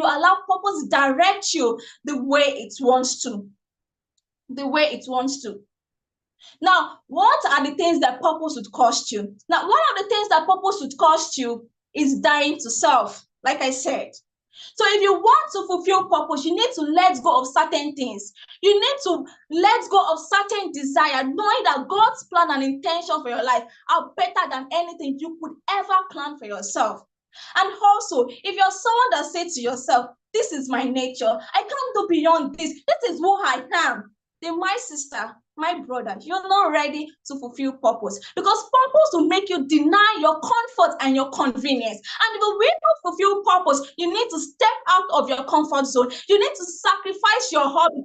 you allow purpose direct you the way it wants to. The way it wants to. Now, what are the things that purpose would cost you? Now, one of the things that purpose would cost you is dying to self, like I said. So if you want to fulfill purpose, you need to let go of certain things. You need to let go of certain desire, knowing that God's plan and intention for your life are better than anything you could ever plan for yourself. And also, if you're someone that says to yourself, this is my nature, I can't do beyond this, this is who I am, then my sister, my brother, you're not ready to fulfill purpose, because purpose will make you deny your comfort and your convenience. And if you will not fulfill purpose, you need to step out of your comfort zone. You need to sacrifice your hobby.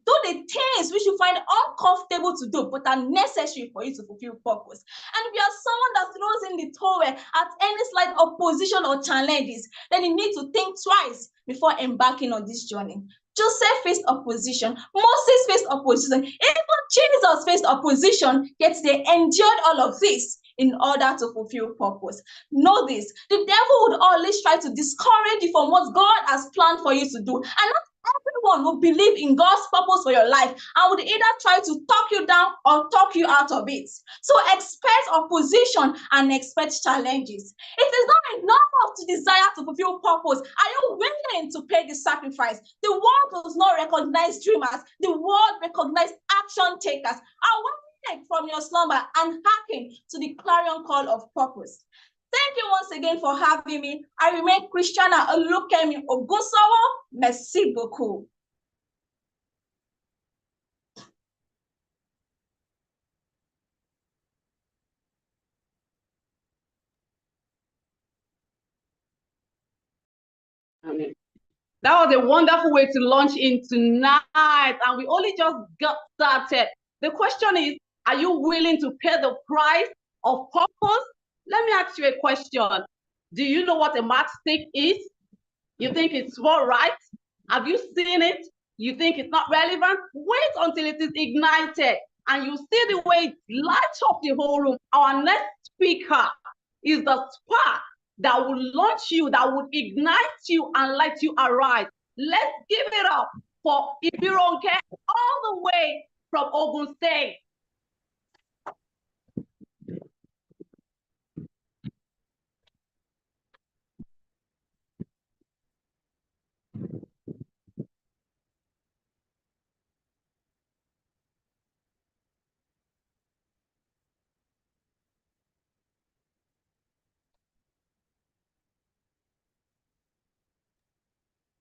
Do the things which you find uncomfortable to do, but are necessary for you to fulfill purpose. And if you are someone that throws in the towel at any slight opposition or challenges, then you need to think twice before embarking on this journey. Joseph faced opposition. Moses faced opposition. Even Jesus faced opposition, yet they endured all of this in order to fulfill purpose. Know this, the devil would always try to discourage you from what God has planned for you to do. And not everyone will believe in God's purpose for your life and would either try to talk you down or talk you out of it. So expect opposition and expect challenges. It is not enough to desire to fulfill purpose. Are you willing to pay the sacrifice? The world does not recognize dreamers. The world recognizes action takers. Awake from your slumber and hearken to the clarion call of purpose. Thank you once again for having me. I remain Christiana Olukemi Ogunsowo. Merci beaucoup. Amen. That was a wonderful way to launch in tonight, and we only just got started. The question is, are you willing to pay the price of purpose? Let me ask you a question. Do you know what a matchstick is? You think it's not right? Have you seen it? You think it's not relevant? Wait until it is ignited and you see the way it lights up the whole room. Our next speaker is the spark that will launch you, that will ignite you and let you arise. Let's give it up for Bgycc all the way from Ogun State.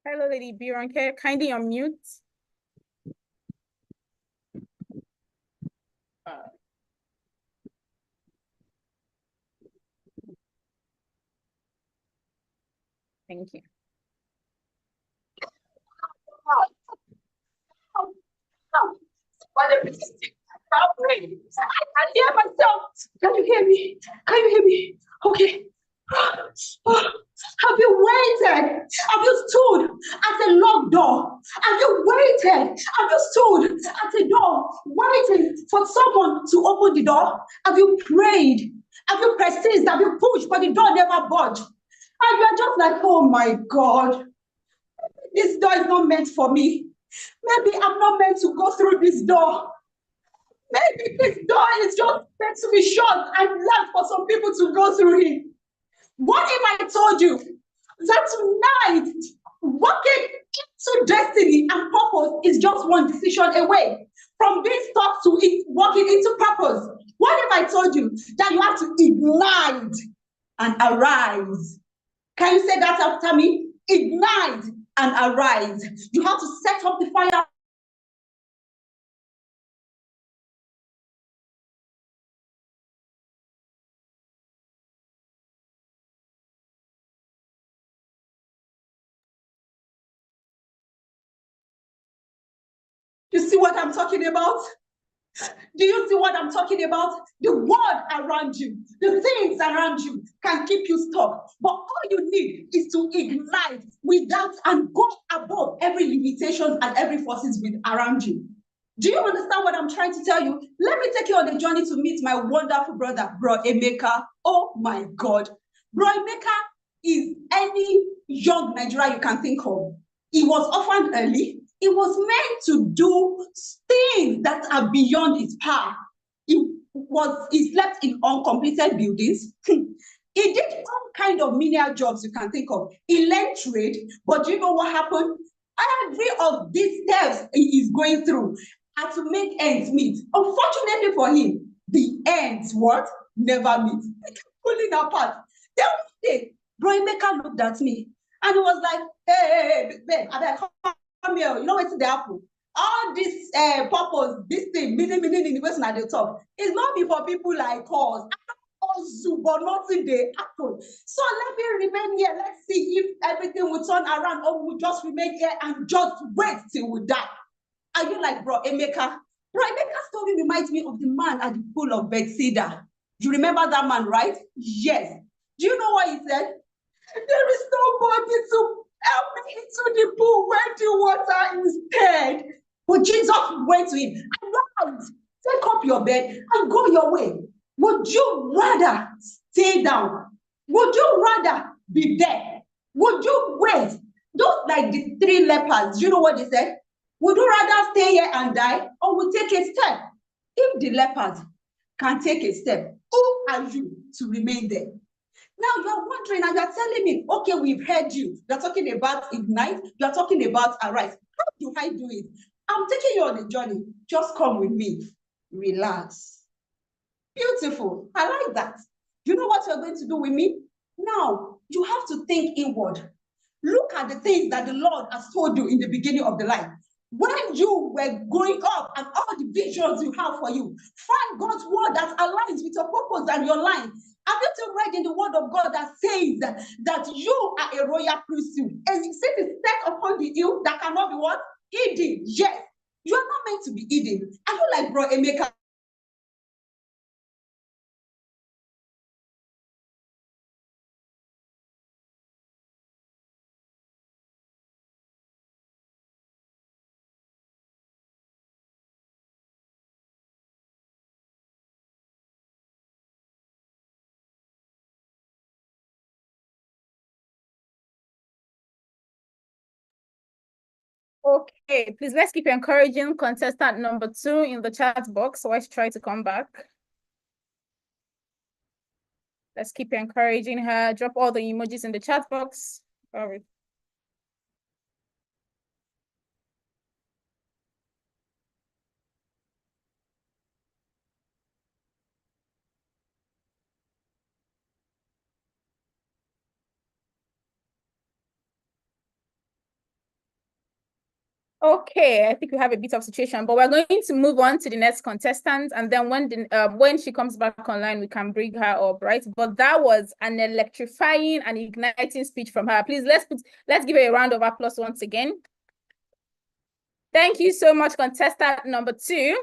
Hello, Lady Bgycc. Kindly unmute. Thank you. I can hear myself. Can you hear me? Can you hear me? Okay. Have you waited? Have you stood at a locked door? Have you waited? Have you stood at a door waiting for someone to open the door? Have you prayed? Have you persisted? Have you pushed, but the door never budged? And you're just like, oh my God, this door is not meant for me. Maybe I'm not meant to go through this door. Maybe this door is just meant to be shut and left for some people to go through it. What if I told you that tonight, walking into destiny and purpose is just one decision away from being stuck to it, walking into purpose? What if I told you that you have to ignite and arise? Can you say that after me? Ignite and arise. You have to set up the fire. You see what I'm talking about? Do you see what I'm talking about? The world around you, the things around you can keep you stuck. But all you need is to ignite without and go above every limitation and every forces around you. Do you understand what I'm trying to tell you? Let me take you on a journey to meet my wonderful brother, Bro Emeka. Oh my God. Bro Emeka is any young Nigeria you can think of. He was orphaned early. He was meant to do things that are beyond his power. He slept in uncompleted buildings. He did all kind of menial jobs you can think of. He learned trade, but do you know what happened? Every of these steps he is going through had to make ends meet. Unfortunately for him, the ends what? Never meet. Pulling apart. Then one day, Bro Emeka looked at me and he was like, hey, babe, come here. You know what's the apple? All this purpose, this thing, meaning in the person at the top, it's not be for people like us. But nothing they happen. So let me remain here. Let's see if everything will turn around or we'll just remain here and just wait till we die. Are you like Bro Emeka? Bro Emeka's story reminds me of the man at the pool of Bethsaida. You remember that man, right? Yes. Do you know what he said? There is nobody to help me into the pool where the water is dead. But Jesus went to him, arise, take up your bed and go your way. Would you rather stay down? Would you rather be there? Would you wait? Those like the 3 lepers, you know what they said? Would you rather stay here and die or would take a step? If the lepers can take a step, who are you to remain there? Now you're wondering and you're telling me, okay, we've heard you. You're talking about ignite. You're talking about arise. How do I do it? I'm taking you on a journey. Just come with me. Relax. Beautiful. I like that. You know what you're going to do with me? Now, you have to think inward. Look at the things that the Lord has told you in the beginning of the life. When you were growing up and all the visions you have for you, find God's word that aligns with your purpose and your line. Have you still read in the word of God that says that you are a royal priesthood? And you see the set upon the hill that cannot be what? Hidden. Yes. You are not meant to be hidden. I feel like Bro Emeka. Okay, please let's keep encouraging contestant number 2 in the chat box. Let's try to come back. Let's keep encouraging her. Drop all the emojis in the chat box. Sorry. Okay, I think we have a bit of situation, but we're going to move on to the next contestant, and then when she comes back online, we can bring her up, right? But that was an electrifying and igniting speech from her. Please let's give her a round of applause once again. Thank you so much, contestant number 2.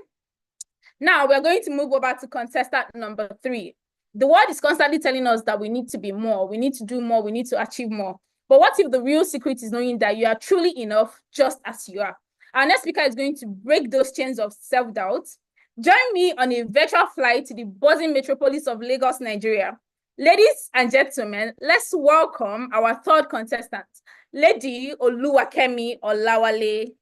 Now we're going to move over to contestant number 3. The world is constantly telling us that we need to be more, we need to do more, we need to achieve more. But what if the real secret is knowing that you are truly enough just as you are? Our next speaker is going to break those chains of self-doubt. Join me on a virtual flight to the buzzing metropolis of Lagos, Nigeria. Ladies and gentlemen, let's welcome our 3rd contestant, Lady Oluwakemi Olawale.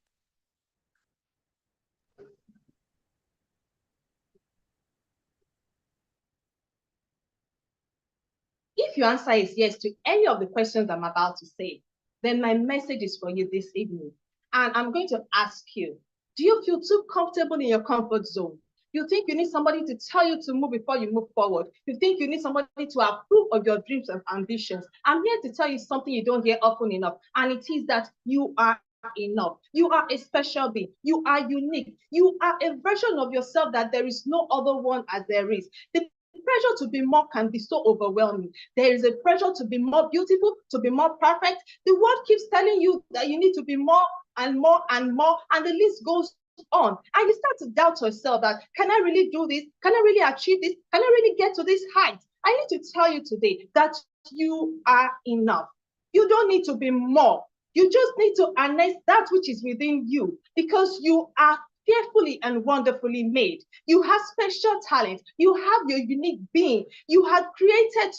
If your answer is yes to any of the questions I'm about to say, then my message is for you this evening. And I'm going to ask you, do you feel too comfortable in your comfort zone? You think you need somebody to tell you to move before you move forward. You think you need somebody to approve of your dreams and ambitions. I'm here to tell you something you don't hear often enough, and it is that you are enough. You are a special being. You are unique. You are a version of yourself that there is no other one as there is. The pressure to be more can be so overwhelming. There is a pressure to be more beautiful, to be more perfect. The world keeps telling you that you need to be more and more and more, and the list goes on. And you start to doubt yourself that, can I really do this? Can I really achieve this? Can I really get to this height? I need to tell you today that you are enough. You don't need to be more. You just need to harness that which is within you, because you are fearfully and wonderfully made. You have special talent. You have your unique being. You have created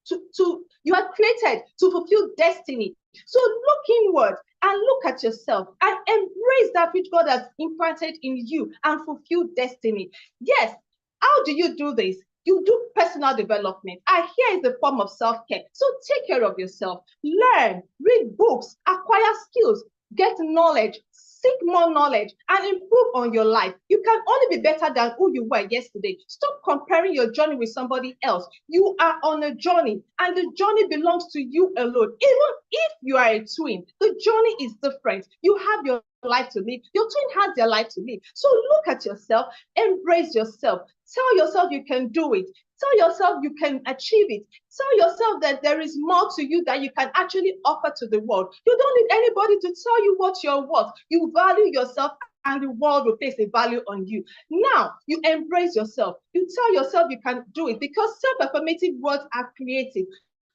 you are created to fulfill destiny. So look inward and look at yourself and embrace that which God has implanted in you and fulfill destiny. Yes, how do you do this? You do personal development. And here is the form of self-care. So take care of yourself. Learn, read books, acquire skills, get knowledge, seek more knowledge, and improve on your life. You can only be better than who you were yesterday. Stop comparing your journey with somebody else. You are on a journey, and the journey belongs to you alone. Even if you are a twin, the journey is different. You have your life to live. Your twin has their life to live. So look at yourself, embrace yourself. Tell yourself you can do it. Tell yourself you can achieve it. Tell yourself that there is more to you that you can actually offer to the world. You don't need anybody to tell you what you're worth. You value yourself, and the world will place a value on you. Now, you embrace yourself. You tell yourself you can do it, because self-affirmative words are creative.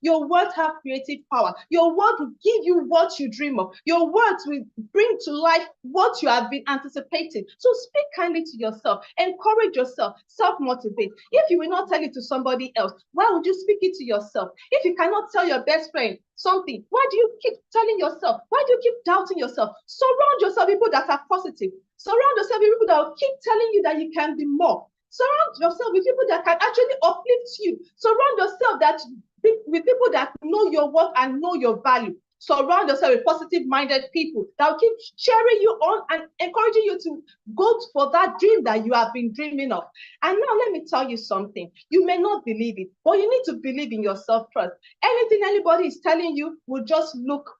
Your words have creative power. Your word will give you what you dream of. Your words will bring to life what you have been anticipating. So speak kindly to yourself. Encourage yourself. Self-motivate. If you will not tell it to somebody else, why would you speak it to yourself? If you cannot tell your best friend something, why do you keep telling yourself? Why do you keep doubting yourself? Surround yourself with people that are positive. Surround yourself with people that will keep telling you that you can be more. Surround yourself with people that can actually uplift you. Surround yourself with people that know your work and know your value. Surround yourself with positive-minded people that will keep cheering you on and encouraging you to go for that dream that you have been dreaming of. And now let me tell you something. You may not believe it, but you need to believe in yourself first. Anything anybody is telling you will just look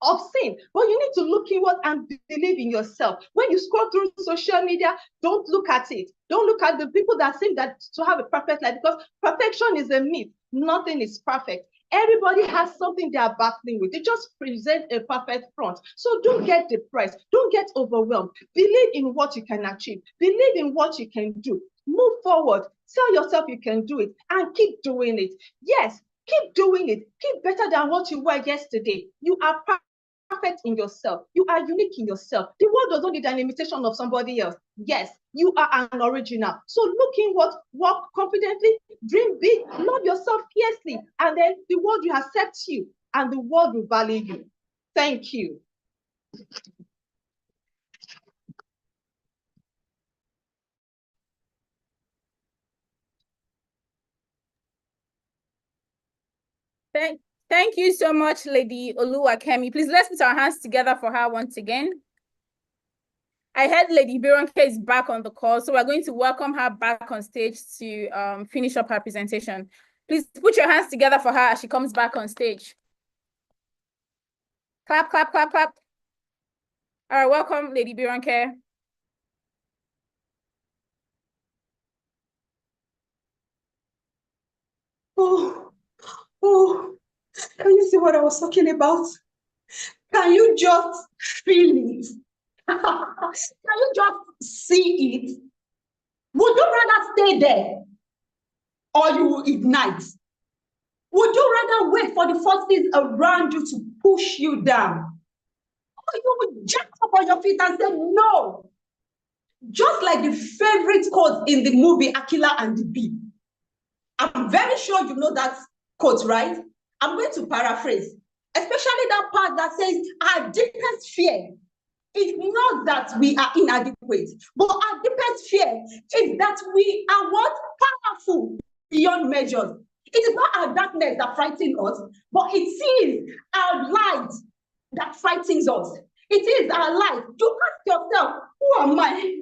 obscene, but you need to look inward and believe in yourself. When you scroll through social media, don't look at it. Don't look at the people that seem that to have a perfect life, because perfection is a myth. Nothing is perfect. Everybody has something they are battling with. They just present a perfect front. So don't get depressed. Don't get overwhelmed. Believe in what you can achieve. Believe in what you can do. Move forward. Tell yourself you can do it and keep doing it. Yes, keep doing it. Keep better than what you were yesterday. You are perfect in yourself. You are unique in yourself. The world does not need an imitation of somebody else. Yes, you are an original. So look inward, work confidently, dream big, love yourself fiercely, and then the world will accept you and the world will value you. Thank you. Thank you so much, Lady Oluwakemi. Please let's put our hands together for her once again. I heard Lady Bgycc is back on the call, so we're going to welcome her back on stage to finish up her presentation. Please put your hands together for her as she comes back on stage. Clap, clap, clap, clap. All right, welcome, Lady Bgycc. Oh, can you see what I was talking about? Can you just feel it? Can you just see it? Would you rather stay there or you will ignite? Would you rather wait for the forces around you to push you down? Or you would jump up on your feet and say no? Just like the favorite quote in the movie Aquila and the Bee. I'm very sure you know that quote, right? I'm going to paraphrase, especially that part that says our deepest fear is not that we are inadequate, but our deepest fear is that we are what? Powerful beyond measures. It is not our darkness that frightens us, but it is our light that frightens us. It is our light. You ask yourself, who am I?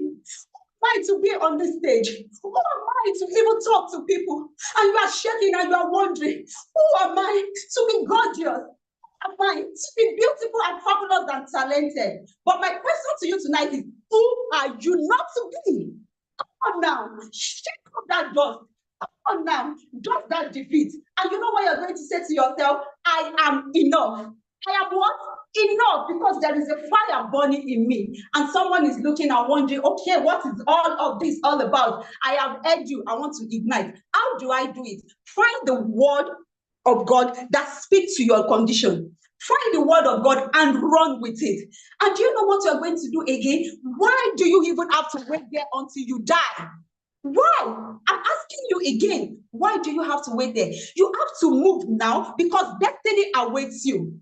To be on this stage? Who am I to even talk to people? And you are shaking and you are wondering, who am I to be gorgeous? Who am I to be beautiful and fabulous and talented? But my question to you tonight is, who are you not to be? Come on now, shake up that dust. Come on now, dust that defeat. And you know what you're going to say to yourself? I am enough. I am what? Enough, because there is a fire burning in me, and someone is looking and wondering, okay, what is all of this all about? I have heard you. I want to ignite. How do I do it? Find the word of God that speaks to your condition. Find the word of God and run with it. And do you know what you're going to do again? Why do you even have to wait there until you die? Why? I'm asking you again. Why do you have to wait there? You have to move now because destiny awaits you.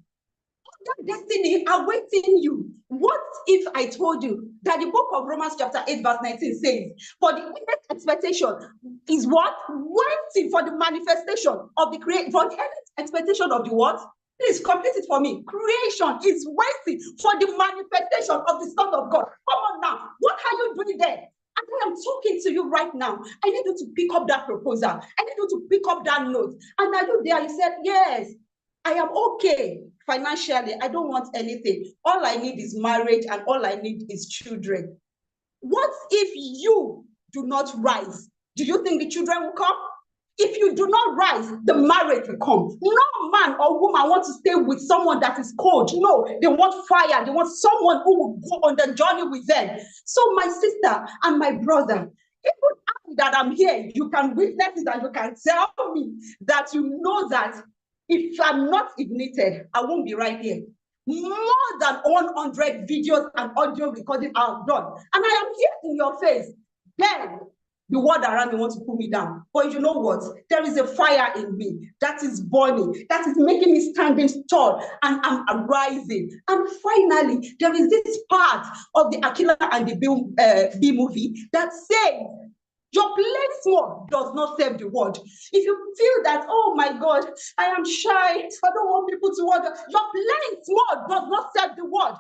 That destiny awaiting you. What if I told you that the book of Romans chapter 8 verse 19 says, for the earnest expectation is what? Waiting for the manifestation of the creation. For the earnest expectation of the what? Please complete it for me. Creation is waiting for the manifestation of the Son of God. Come on now. What are you doing there? And I am talking to you right now. I need you to pick up that proposal. I need you to pick up that note. And are you there? You said, yes, I am okay financially. I don't want anything. All I need is marriage and all I need is children. What if you do not rise? Do you think the children will come? If you do not rise, the marriage will come. No man or woman wants to stay with someone that is cold. No, they want fire. They want someone who will go on the journey with them. So my sister and my brother, even that I'm here, you can witness it and you can tell me that you know that if I'm not ignited, I won't be right here. More than 100 videos and audio recording I've done. And I am here in your face. Then the world around me wants to pull me down. But you know what? There is a fire in me that is burning, that is making me standing tall, and I'm rising. And finally, there is this part of the Aquila and the B movie that says, your playing small does not serve the world. If you feel that, oh my God, I am shy, I don't want people to wonder, your playing small does not serve the world.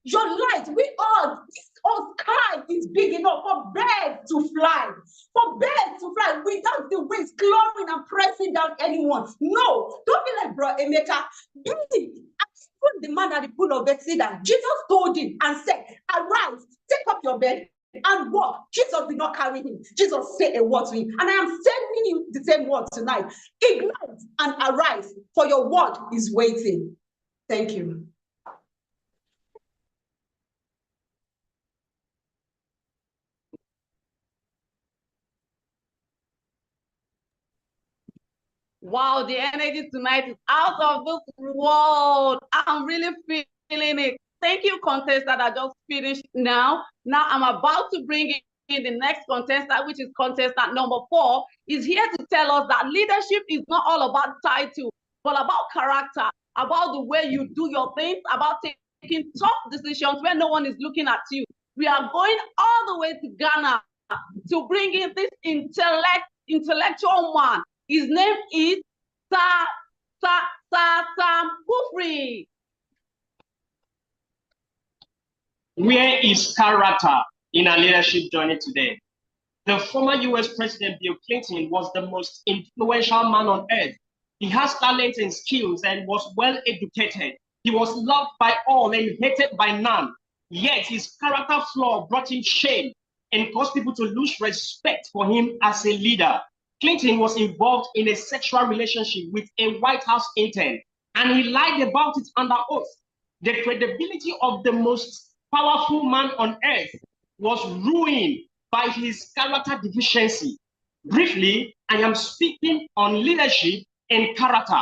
Your light, our sky is big enough for birds to fly. For birds to fly without the wings clawing and pressing down anyone. No, don't be like Bro Emeka. Even the man at the pool of Bethesda, Jesus told him and said, arise, take up your bed and walk. Jesus did not carry him. Jesus said a word to him. And I am sending you the same word tonight. Ignite and arise, for your word is waiting. Thank you. Wow, the energy tonight is out of this world. I'm really feeling it. Thank you, contestant. I just finished now. Now I'm about to bring in the next contestant, which is contestant number 4. Is here to tell us that leadership is not all about title, but about character, about the way you do your things, about taking tough decisions when no one is looking at you. We are going all the way to Ghana to bring in this intellectual man. His name is Sam Kufri. Where is character in our leadership journey today? The former US President Bill Clinton was the most influential man on earth. He has talent and skills and was well educated. He was loved by all and hated by none. Yet his character flaw brought him shame and caused people to lose respect for him as a leader. Clinton was involved in a sexual relationship with a White House intern, and he lied about it under oath. The credibility of the most powerful man on earth was ruined by his character deficiency. Briefly, I am speaking on leadership and character.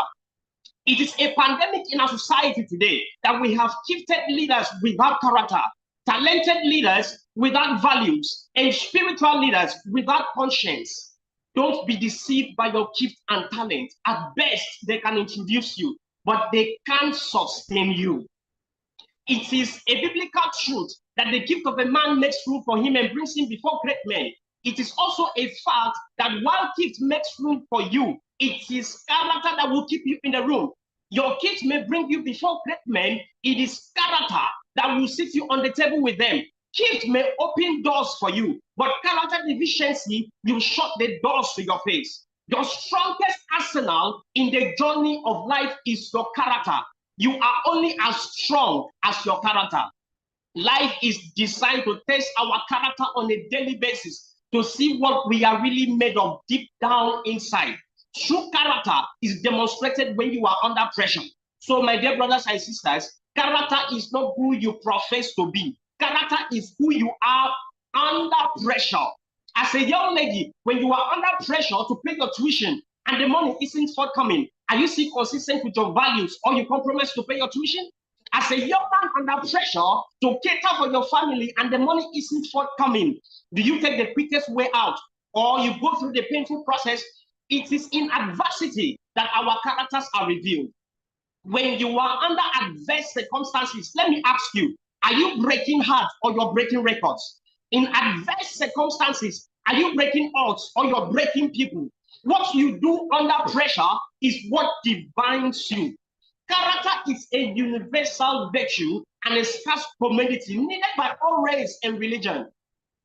It is a pandemic in our society today that we have gifted leaders without character, talented leaders without values, and spiritual leaders without conscience. Don't be deceived by your gift and talent. At best, they can introduce you, but they can't sustain you. It is a biblical truth that the gift of a man makes room for him and brings him before great men. It is also a fact that while gift makes room for you, it is character that will keep you in the room. Your gift may bring you before great men. It is character that will sit you on the table with them. Gift may open doors for you, but character deficiency will shut the doors to your face. Your strongest arsenal in the journey of life is your character. You are only as strong as your character. Life is designed to test our character on a daily basis to see what we are really made of deep down inside. True character is demonstrated when you are under pressure. So, my dear brothers and sisters, character is not who you profess to be. Character is who you are under pressure. As a young lady, when you are under pressure to pay your tuition and the money isn't forthcoming, are you still consistent with your values or you compromise to pay your tuition? As a young man under pressure to cater for your family and the money isn't forthcoming, do you take the quickest way out or you go through the painful process, it is in adversity that our characters are revealed. When you are under adverse circumstances, let me ask you, are you breaking hearts or you're breaking records? In adverse circumstances, are you breaking odds or you're breaking people? What you do under pressure is what defines you. Character is a universal virtue and a scarce commodity needed by all race and religion.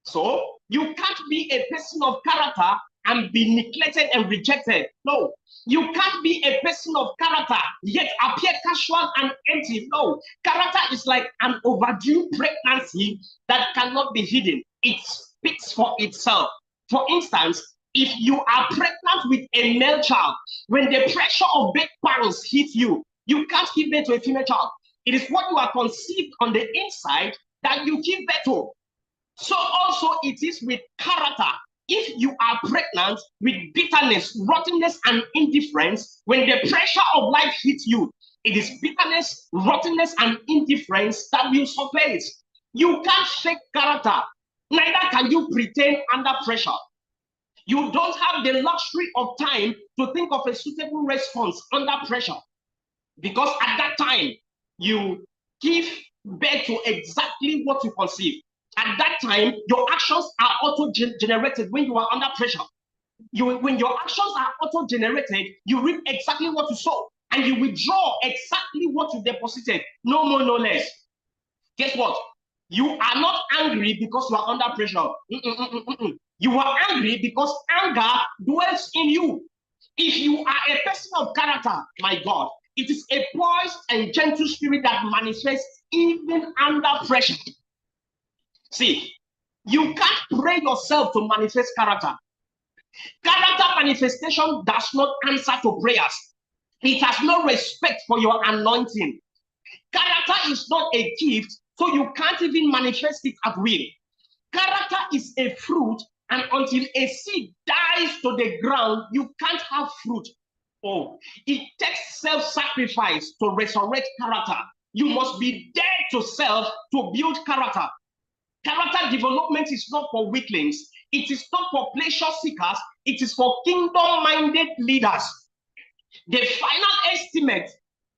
So you can't be a person of character and be neglected and rejected. No, you can't be a person of character yet appear casual and empty. No, character is like an overdue pregnancy that cannot be hidden. It speaks for itself. For instance, if you are pregnant with a male child, when the pressure of big parents hit you, you can't give birth to a female child. It is what you are conceived on the inside that you give birth to. So also it is with character. If you are pregnant with bitterness, rottenness, and indifference, when the pressure of life hits you, it is bitterness, rottenness, and indifference that will surface. You can't fake character, neither can you pretend under pressure. You don't have the luxury of time to think of a suitable response under pressure, because at that time, you give birth to exactly what you conceive. At that time, your actions are auto-generated when you are under pressure. When your actions are auto-generated, you reap exactly what you sow, and you withdraw exactly what you deposited, no more, no less. Guess what? You are not angry because you are under pressure. You are angry because anger dwells in you. If you are a person of character, my God, it is a poised and gentle spirit that manifests even under pressure. See, you can't pray yourself to manifest character. Character manifestation does not answer to prayers. It has no respect for your anointing. Character is not a gift, so you can't even manifest it at will. Character is a fruit, and until a seed dies to the ground, you can't have fruit. Oh, it takes self-sacrifice to resurrect character. You must be dead to self to build character. Character development is not for weaklings. It is not for pleasure seekers. It is for kingdom-minded leaders. The final estimate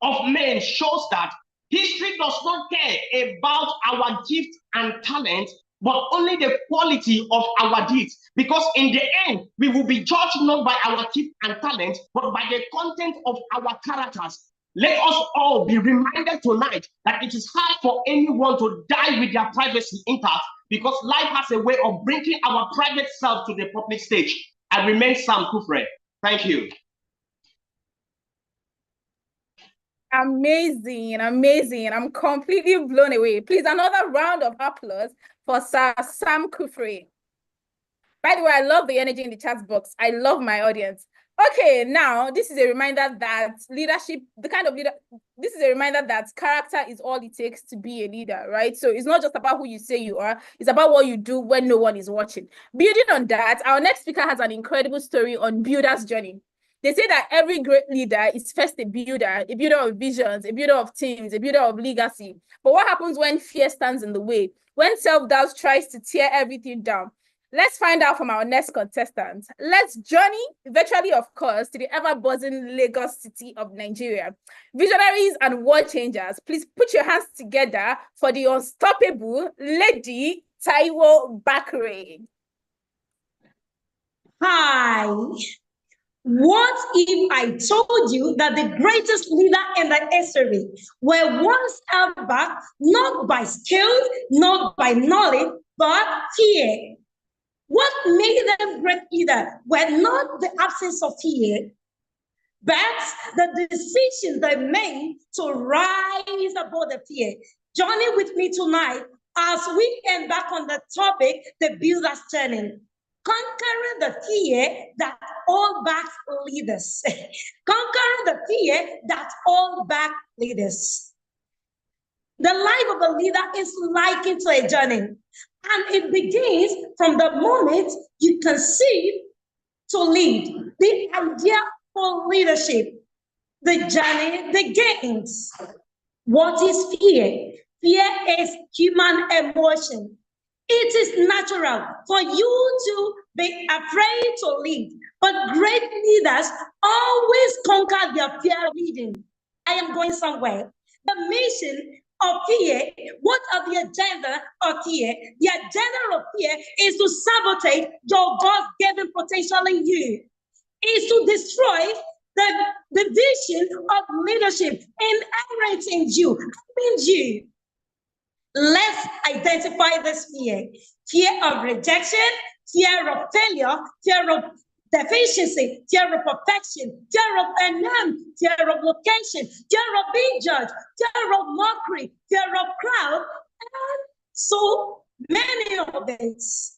of men shows that history does not care about our gift and talent, but only the quality of our deeds. Because in the end, we will be judged not by our gift and talent, but by the content of our characters. Let us all be reminded tonight that it is hard for anyone to die with their privacy intact, because life has a way of bringing our private self to the public stage. I remain Sam Kufre. Thank you. Amazing, amazing. I'm completely blown away. Please, another round of applause for Sir Sam Kufre. By the way, I love the energy in the chat box. I love my audience. Okay, now this is a reminder that leadership, this is a reminder that character is all it takes to be a leader, right? So it's not just about who you say you are, it's about what you do when no one is watching. Building on that, our next speaker has an incredible story on builder's journey. They say that every great leader is first a builder of visions, a builder of teams, a builder of legacy. But what happens when fear stands in the way? When self-doubt tries to tear everything down? Let's find out from our next contestant. Let's journey, virtually of course, to the ever-buzzing Lagos city of Nigeria. Visionaries and world changers, please put your hands together for the unstoppable Lady Taiwo Bakre. Hi. What if I told you that the greatest leader in the history were once held back, not by skills, not by knowledge, but fear? What made them great leaders were not the absence of fear, but the decisions they made to rise above the fear. Journey with me tonight as we embark on the topic, the builder's journey. Conquering the fear that all back leaders. Conquering the fear that all back leaders. The life of a leader is likened to a journey. And it begins from the moment you conceive to lead. The idea for leadership, the journey begins. What is fear? Fear is human emotion. It is natural for you to be afraid to lead, but great leaders always conquer their fear leading. I am going somewhere. The mission of fear, what are the agenda of fear? The agenda of fear is to sabotage your God-given potential in you, is to destroy the vision of leadership inherent in you, in you. Let's identify this fear. Fear of rejection, fear of failure, fear of deficiency, fear of perfection, fear of unknown, fear of location, fear of being judged, fear of mockery, fear of crowd, and so many of these.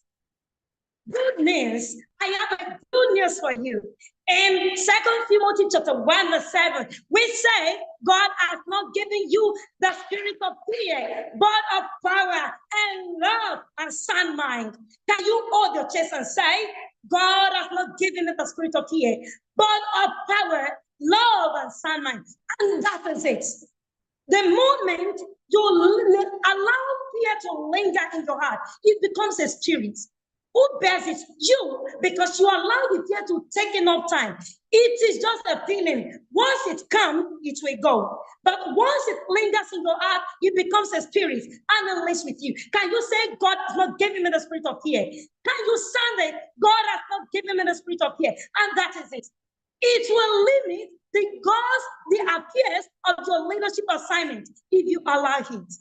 Good news. I have a good news for you. In 2 Timothy chapter 1, verse 7, we say God has not given you the spirit of fear, but of power and love and sound mind. Can you hold your chest and say, God has not given me the spirit of fear, but of power, love, and sound mind? And that is it. The moment you allow fear to linger in your heart, it becomes a spirit. Who bears it? You, because you allow the fear to take enough time. It is just a feeling. Once it comes, it will go. But once it lingers in your heart, it becomes a spirit and it lives with you. Can you say, God has not given me the spirit of fear? Can you sound it? God has not given me the spirit of fear. And that is it. It will limit the affairs of your leadership assignment if you allow it.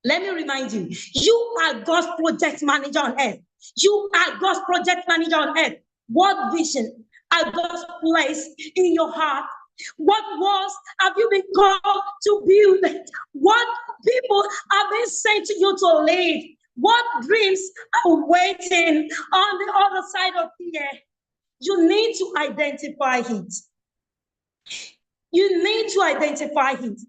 Let me remind you, you are God's project manager on earth. You are God's project manager on earth. What vision are God's placed in your heart? What walls have you been called to build? What people have been sent to you to lead? What dreams are waiting on the other side of fear? You need to identify it. You need to identify it.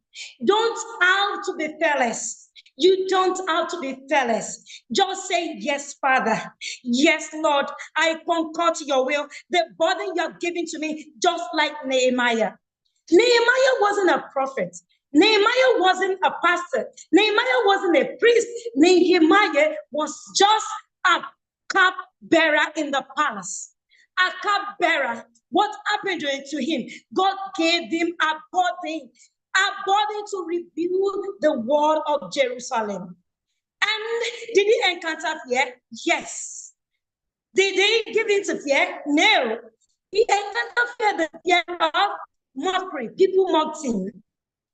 Don't have to be fearless. You don't have to be fearless. Just say, yes, Father. Yes, Lord, I concur to your will. The burden you have given to me, just like Nehemiah. Nehemiah wasn't a prophet. Nehemiah wasn't a pastor. Nehemiah wasn't a priest. Nehemiah was just a cupbearer in the palace. A cupbearer. What happened to him? God gave him a body to rebuild the wall of Jerusalem. And did he encounter fear? Yes. Did he give in to fear? No. He encountered fear, the fear of mockery. People mocked him.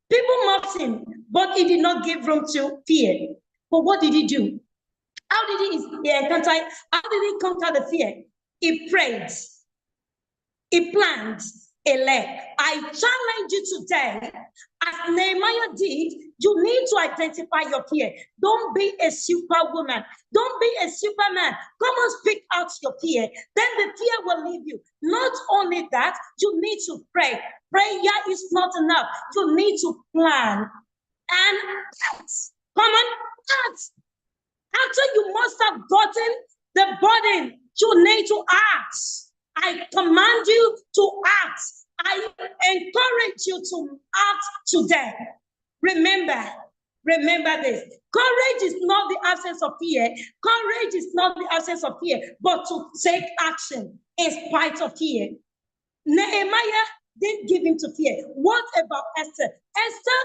People mocked him, but he did not give room to fear. But what did he do? How did he encounter? How did he conquer the fear? He prayed. He planned a leg. I challenge you today, as Nehemiah did, you need to identify your fear. Don't be a superwoman. Don't be a superman. Come and speak out your fear. Then the fear will leave you. Not only that, you need to pray. Prayer is not enough. You need to plan and act. Come on, act. After you must have gotten the burden, you need to act. I command you to act. I encourage you to act today. Remember this. Courage is not the absence of fear. Courage is not the absence of fear, but to take action in spite of fear. Nehemiah didn't give in to fear. What about Esther? Esther,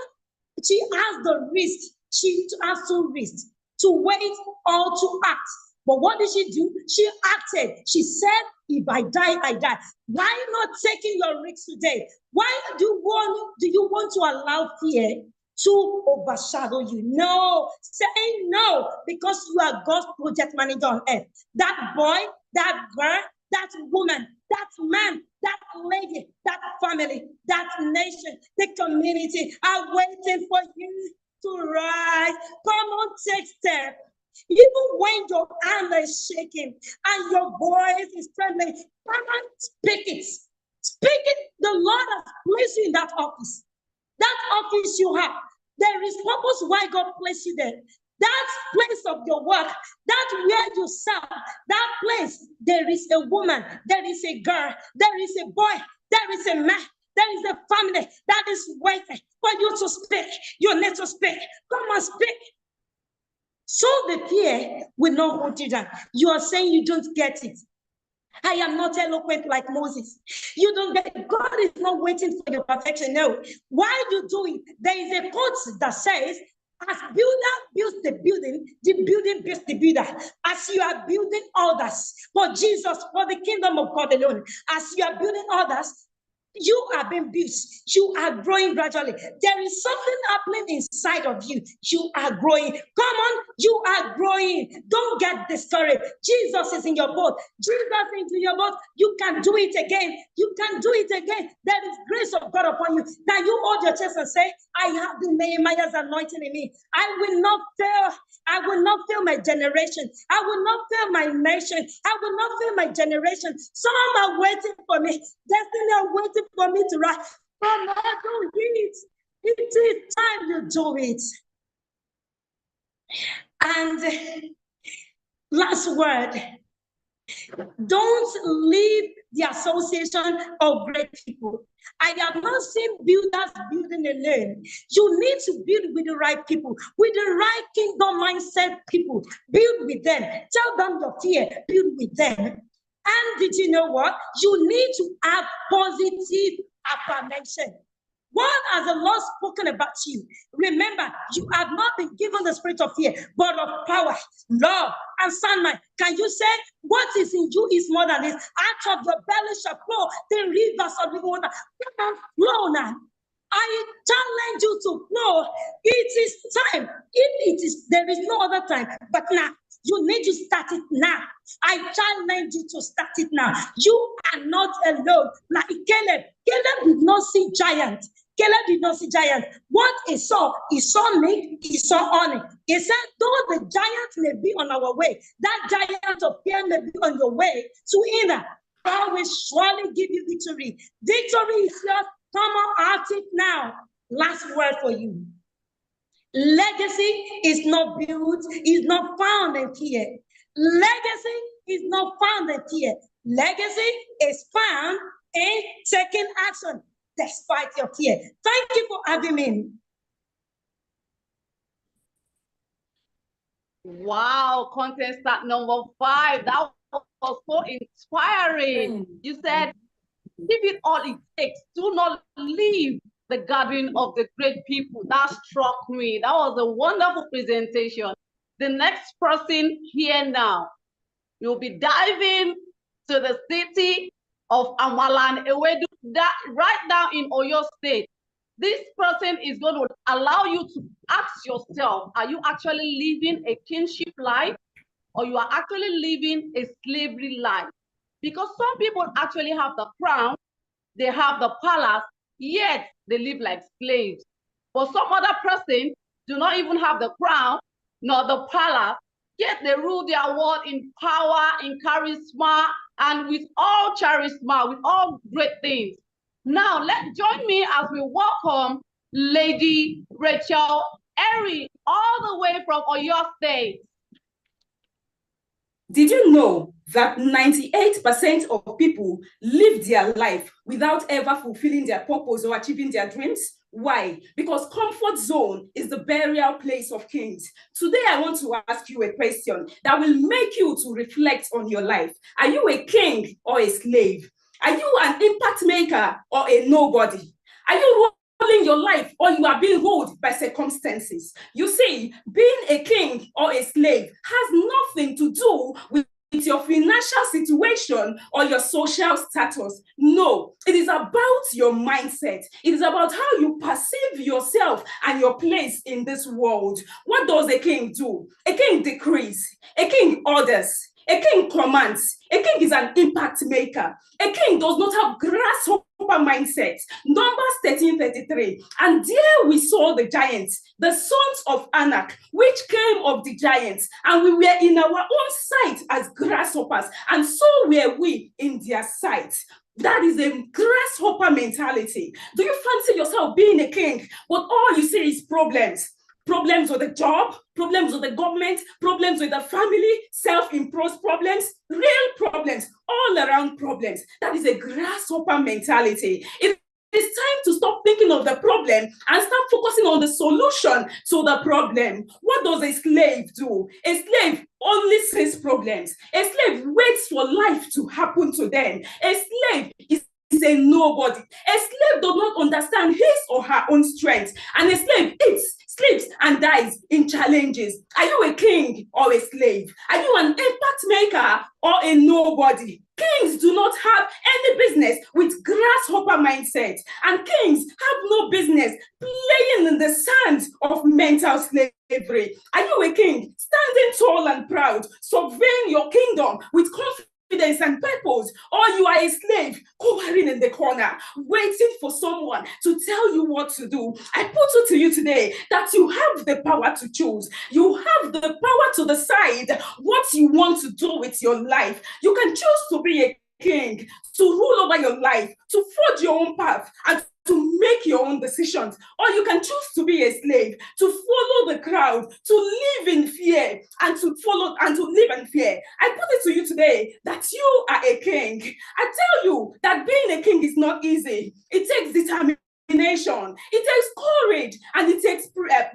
she has the risk. She has to risk to wait or to act. But what did she do? She acted. She said, if I die, I die. Why not taking your risk today? Why do you want to allow fear to overshadow you? No, say no, because you are God's project manager on earth. That boy, that girl, that woman, that man, that lady, that family, that nation, the community are waiting for you to rise. Come on, take steps. Even when your hand is shaking and your voice is trembling, come on, speak it. Speak it. The Lord has placed you in that office. That office you have. There is purpose why God placed you there. That place of your work, that where you serve, that place, there is a woman, there is a girl, there is a boy, there is a man, there is a family that is waiting for you to speak. You need to speak. Come on, speak. So the fear will not hold you down. You are saying you don't get it. I am not eloquent like Moses. You don't get it. God is not waiting for your perfection. No. While you do it, there is a quote that says, as builder builds the building builds the builder. As you are building others for Jesus, for the kingdom of God alone, as you are building others, you are being built. You are growing gradually. There is something happening inside of you. You are growing. Come on, you are growing. Don't get discouraged. Jesus is in your boat. Jesus is in your boat. You can do it again. You can do it again. There is grace of God upon you. Now you hold your chest and say, I have the Nehemiah's anointing in me. I will not fail. I will not fail my generation. I will not fail my nation. I will not fail my generation. Some are waiting for me. Destiny are waiting for me to rise. But I do it. It is time you do it. And last word, don't leave the association of great people. I have not seen builders building alone. You need to build with the right people, with the right kingdom mindset people. Build with them. Tell them your fear. Build with them. And did you know what? You need to have positive affirmation. What has the Lord spoken about you? Remember, you have not been given the spirit of fear, but of power, love, and sound mind. Can you say, what is in you is more than this? Out of your belly shall flow the rivers of living water. Flow now. I challenge you to flow. It is time. If it is, there is no other time, but now. You need to start it now. I challenge you to start it now. You are not alone. Like Caleb did not see giants. Caleb did not see giants. What he saw meat, he saw honey. He said, though the giants may be on our way, that giant of fear may be on your way to either. God will surely give you victory. Victory is yours. Come on, at it now. Last word for you. Legacy is not built, is not found in fear. Legacy is not found in fear. Legacy is found in taking action despite your fear. Thank you for having me. Wow, contestant number 5. That was so inspiring. You said, give it all it takes. Do not leave the gathering of the great people. That struck me. That was a wonderful presentation. The next person here now, you'll be diving to the city of Amalan Ewedu, that right now in Oyo State. This person is going to allow you to ask yourself, are you actually living a kingship life, or you are actually living a slavery life? Because some people actually have the crown, they have the palace, yet they live like slaves. But some other person do not even have the crown nor the palace, yet they rule their world in power, in charisma, and with all charisma, with all great things. Now, join me as we welcome Lady Rachel Eri, all the way from Oyo State. Did you know that 98% of people live their life without ever fulfilling their purpose or achieving their dreams? Why? Because comfort zone is the burial place of kings. Today, I want to ask you a question that will make you to reflect on your life. Are you a king or a slave? Are you an impact maker or a nobody? Are you ruling your life, or you are being ruled by circumstances? You see, being a king or a slave has nothing to do with your financial situation or your social status. No, it is about your mindset. It is about how you perceive yourself and your place in this world. What does a king do? A king decrees. A king orders. A king commands. A king is an impact maker. A king does not have grasshopper mindset. Numbers 13:33. And there we saw the giants, the sons of Anak, which came of the giants, and we were in our own sight as grasshoppers, and so were we in their sight. That is a grasshopper mentality. Do you fancy yourself being a king, but all you see is problems? Problems with the job, problems with the government, problems with the family, self-imposed problems, real problems, all around problems. That is a grasshopper mentality. It is time to stop thinking of the problem and start focusing on the solution to the problem. What does a slave do? A slave only sees problems. A slave waits for life to happen to them. A slave is a nobody. A slave does not understand his or her own strength. And a slave eats, sleeps, and dies in challenges. Are you a king or a slave? Are you an impact maker or a nobody? Kings do not have any business with grasshopper mindset, and kings have no business playing in the sands of mental slavery. Are you a king standing tall and proud, surveying your kingdom with confidence and purpose, or you are a slave cowering in the corner, waiting for someone to tell you what to do? I put it to you today that you have the power to choose. You have the power to decide what you want to do with your life. You can choose to be a king, to rule over your life, to forge your own path, and to make your own decisions. Or you can choose to be a slave, to follow the crowd, to live in fear, and to follow and to live in fear. I put it to you today that you are a king. I tell you that being a king is not easy. It takes determination. It takes courage, and it takes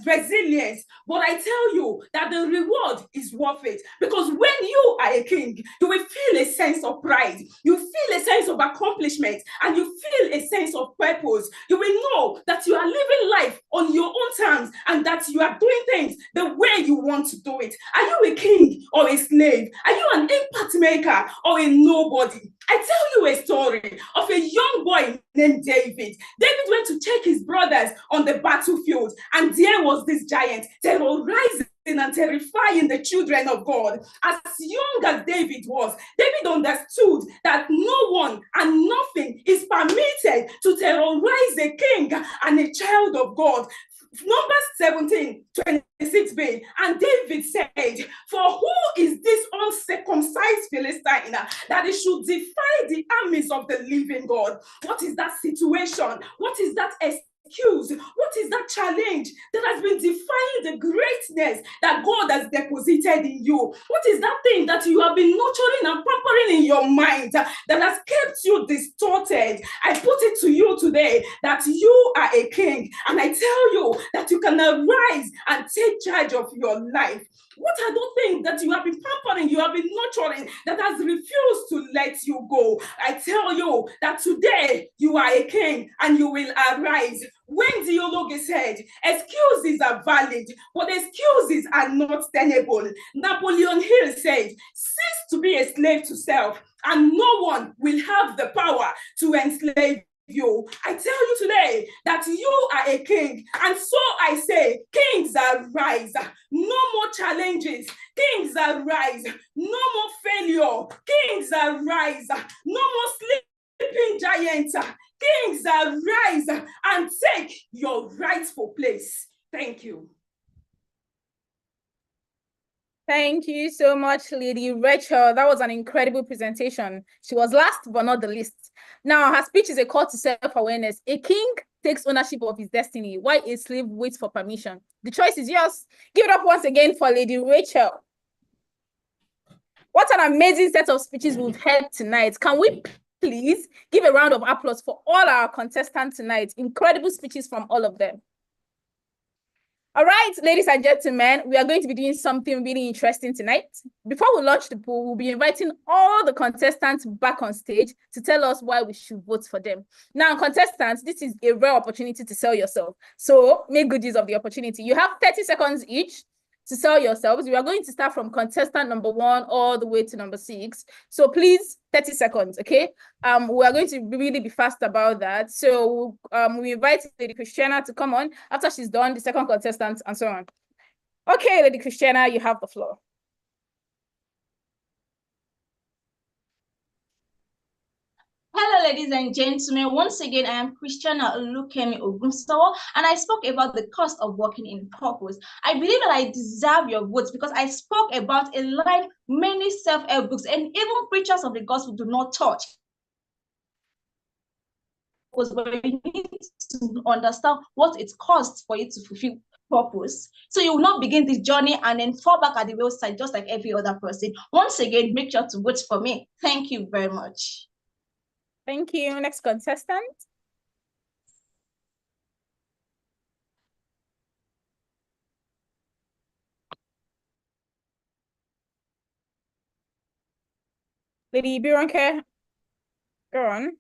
resilience. But I tell you that the reward is worth it, because when you are a king, you will feel a sense of pride, you feel a sense of accomplishment, and you feel a sense of purpose. You will know that you are living life on your own terms and that you are doing things the way you want to do it. Are you a king or a slave? Are you an impact maker or a nobody? I tell you a story of a young boy named David. David went to check his brothers on the battlefield, and there was this giant terrorizing and terrifying the children of God. As young as David was, David understood that no one and nothing is permitted to terrorize a king and a child of God. Numbers 17:26b, and David said, "For who is this uncircumcised Philistine that he should defy the armies of the living God?" What is that situation? What is that excuse? What is that challenge that has been defying the greatness that God has deposited in you? What is that thing that you have been nurturing and pampering in your mind that has kept you distorted? I put it to you today that you are a king, and I tell you that you can arise and take charge of your life. What are those things that you have been pampering, you have been nurturing, that has refused to let you go? I tell you that today you are a king and you will arise. When Dialogue said, excuses are valid, but excuses are not tenable. Napoleon Hill said, cease to be a slave to self, and no one will have the power to enslave you. I tell you today that you are a king, and so I say, kings arise. No more challenges. Kings arise. No more failure. Kings arise. No more sleeping giants. Kings arise and take your rightful place. Thank you. Thank you so much, Lady Rachel. That was an incredible presentation. She was last but not the least. Now, her speech is a call to self-awareness. A king takes ownership of his destiny, while a slave waits for permission. The choice is yours. Give it up once again for Lady Rachel. What an amazing set of speeches we've heard tonight. Can we please give a round of applause for all our contestants tonight? Incredible speeches from all of them. All right, ladies and gentlemen, we are going to be doing something really interesting tonight. Before we launch the poll, we'll be inviting all the contestants back on stage to tell us why we should vote for them. Now, contestants, this is a rare opportunity to sell yourself. So make good use of the opportunity. You have 30 seconds each to sell yourselves. We are going to start from contestant number 1 all the way to number 6. So please, 30 seconds, okay? We are going to really be fast about that. So we invite Lady Christiana to come on. After she's done, the second contestant, and so on. Okay, Lady Christiana, you have the floor. Hello, ladies and gentlemen. Once again, I am Christiana Olukemi Ogunsawo, and I spoke about the cost of working in purpose. I believe that I deserve your votes because I spoke about a line many self-help books and even preachers of the gospel do not touch. Because you need to understand what it costs for you to fulfill purpose. So you will not begin this journey and then fall back at the wayside just like every other person. Once again, make sure to vote for me. Thank you very much. Thank you. Next contestant. Lady Bironke, go on.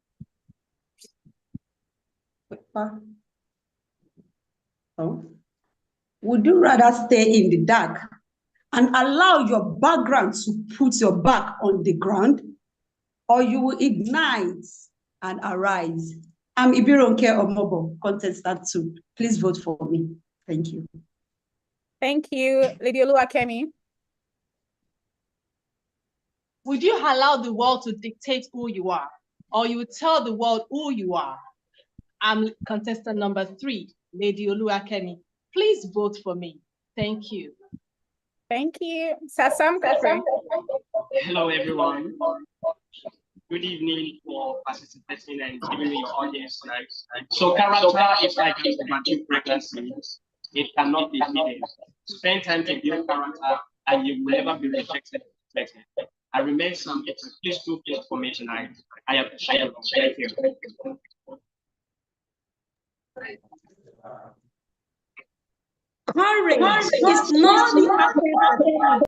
Oh. Would you rather stay in the dark and allow your background to put your back on the ground, or you will ignite and arise? I'm Ibironke Omobo, contestant 2. Please vote for me. Thank you. Thank you. Lady Oluwakemi. Would you allow the world to dictate who you are, or you would tell the world who you are? I'm contestant number 3, Lady Oluwakemi. Please vote for me. Thank you. Thank you. Sasam Kafre. Hello, everyone. Good evening for participating and giving me your audience tonight. So character is like a romantic pregnancy. It cannot be hidden. Spend time to build character and you will never be rejected. I remain some. Please do vote for me tonight. I appreciate it. Thank you. Courage is not the absence of fear.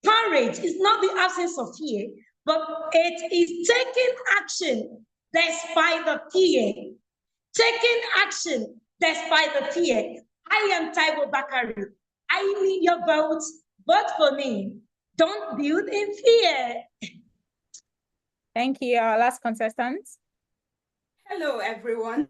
Courage is not the absence of fear, but it is taking action despite the fear. Taking action despite the fear. I am Taiwo Bakari. I need your vote. Vote for me. Don't build in fear. Thank you. Our last contestant. Hello, everyone.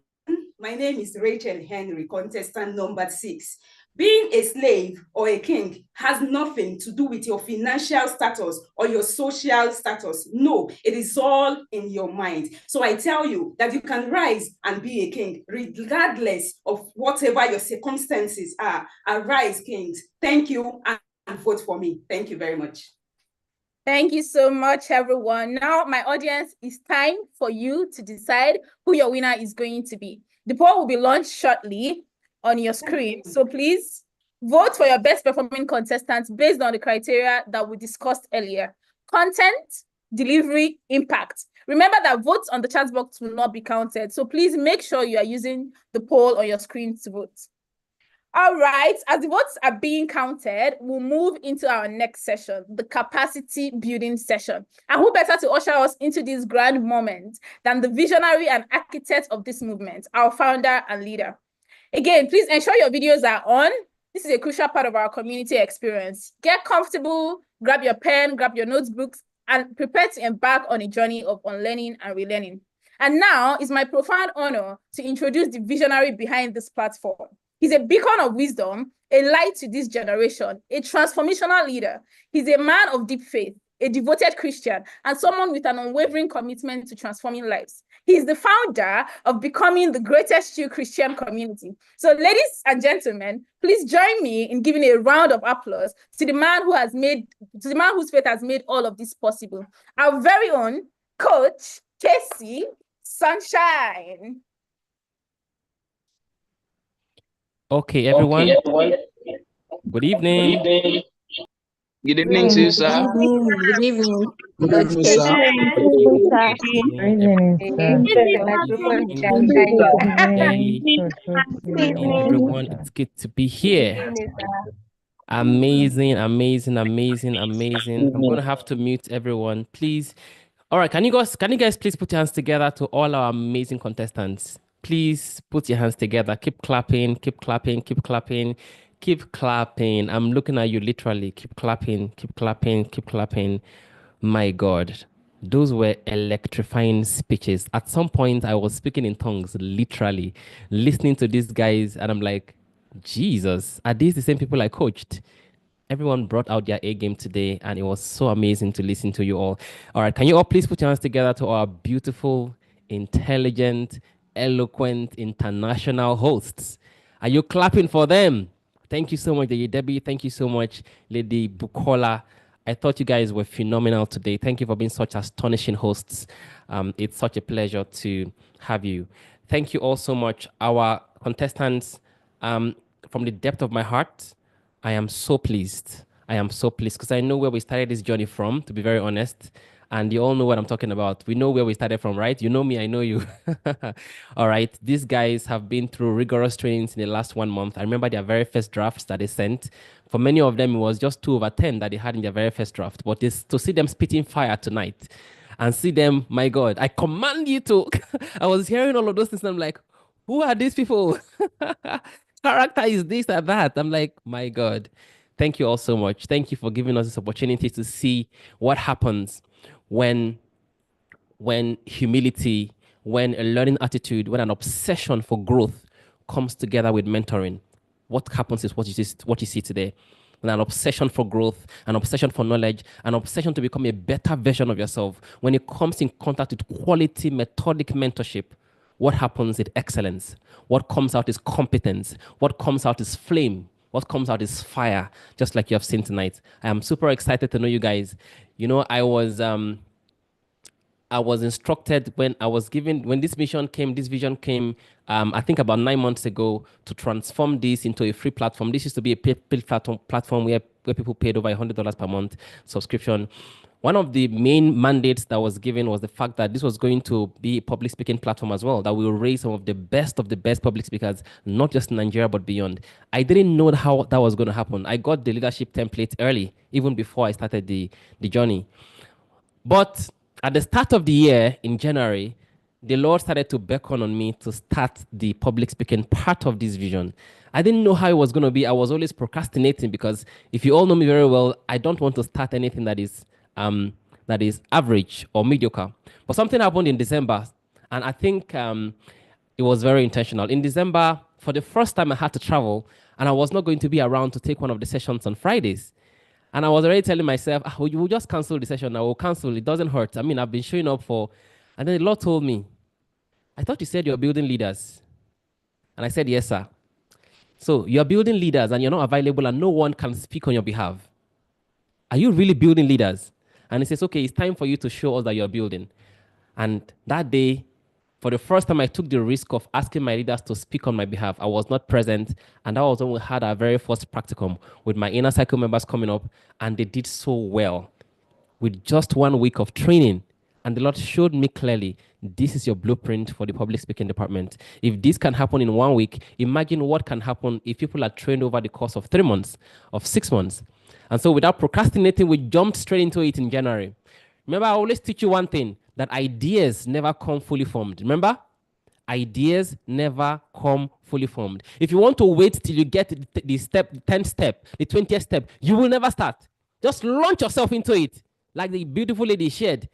My name is Rachel Henry, contestant number 6. Being a slave or a king has nothing to do with your financial status or your social status. No, it is all in your mind. So I tell you that you can rise and be a king regardless of whatever your circumstances are. Arise, kings. Thank you and vote for me. Thank you very much. Thank you so much, everyone. Now, my audience, it's time for you to decide who your winner is going to be. The poll will be launched shortly on your screen. So please vote for your best performing contestants based on the criteria that we discussed earlier. Content, delivery, impact. Remember that votes on the chat box will not be counted. So please make sure you are using the poll on your screen to vote. All right, as the votes are being counted, we'll move into our next session, the capacity building session. And who better to usher us into this grand moment than the visionary and architect of this movement, our founder and leader. Again, please ensure your videos are on. This is a crucial part of our community experience. Get comfortable, grab your pen, grab your notebooks, and prepare to embark on a journey of unlearning and relearning. And now it's my profound honor to introduce the visionary behind this platform. He's a beacon of wisdom, a light to this generation, a transformational leader. He's a man of deep faith, a devoted Christian, and someone with an unwavering commitment to transforming lives. He's the founder of becoming the greatest true Christian community. So ladies and gentlemen, please join me in giving a round of applause to the man whose faith has made all of this possible. Our very own Coach Casey Sunshine. Okay, everyone. Good evening. Good evening, Susan. Good evening. Good evening, sir. Everyone, it's good to be here. Amazing. I'm gonna have to mute everyone, please. All right, can you guys please put your hands together to all our amazing contestants? Please put your hands together. Keep clapping, keep clapping, keep clapping, keep clapping. I'm looking at you literally. Keep clapping, keep clapping, keep clapping. My God, those were electrifying speeches. At some point, I was speaking in tongues, literally, listening to these guys, and I'm like, Jesus, are these the same people I coached? Everyone brought out their A game today, and it was so amazing to listen to you all. All right, can you all please put your hands together to our beautiful, intelligent, eloquent, international hosts? Are you clapping for them? Thank you so much, Lady Debbie. Thank you so much, Lady Bukola. I thought you guys were phenomenal today. Thank you for being such astonishing hosts. It's such a pleasure to have you. Thank you all so much, our contestants. From the depth of my heart, I am so pleased. I am so pleased because I know where we started this journey from, to be very honest. And you all know what I'm talking about. We know where we started from, right? You know me, I know you. All right. These guys have been through rigorous trainings in the last 1 month. I remember their very first drafts that they sent. For many of them, it was just 2/10 that they had in their very first draft. But it's to see them spitting fire tonight and see them, my God, I command you to. I was hearing all of those things and I'm like, who are these people? Character is this or that. I'm like, my God. Thank you all so much. Thank you for giving us this opportunity to see what happens when humility, when a learning attitude, when an obsession for growth comes together with mentoring. What happens is what you see today. When an obsession for growth, an obsession for knowledge, an obsession to become a better version of yourself. When it comes in contact with quality, methodic mentorship, what happens is excellence. What comes out is competence. What comes out is flame. What comes out is fire, just like you have seen tonight. I am super excited to know you guys. You know, I was instructed when this vision came, I think about 9 months ago, to transform this into a free platform. This used to be a paid platform where people paid over $100 per month subscription. One of the main mandates that was given was the fact that this was going to be a public speaking platform as well, that we will raise some of the best public speakers, not just in Nigeria, but beyond. I didn't know how that was going to happen. I got the leadership template early, even before I started the journey. But at the start of the year, in January, the Lord started to beckon on me to start the public speaking part of this vision. I didn't know how it was going to be. I was always procrastinating because if you all know me very well, I don't want to start anything that is average or mediocre. But something happened in December, and I think it was very intentional. In December, for the first time, I had to travel, and I was not going to be around to take one of the sessions on Fridays. And I was already telling myself, we'll just cancel the session. I will cancel. It doesn't hurt. I mean, I've been showing up for... And then the Lord told me, I thought you said you're building leaders. And I said, yes, sir. So you're building leaders and you're not available and no one can speak on your behalf. Are you really building leaders? And he says, okay, it's time for you to show us that you're building. And that day, for the first time, I took the risk of asking my leaders to speak on my behalf. I was not present, and that was when we had our very first practicum with my inner cycle members coming up, and they did so well with just 1 week of training. And the Lord showed me clearly, this is your blueprint for the public speaking department. If this can happen in 1 week, imagine what can happen if people are trained over the course of 3 months, of 6 months. And so without procrastinating, we jumped straight into it in January. Remember, I always teach you one thing, that ideas never come fully formed. Remember? Ideas never come fully formed. If you want to wait till you get the 10th step, the 20th step, you will never start. Just launch yourself into it. Like the beautiful lady shared.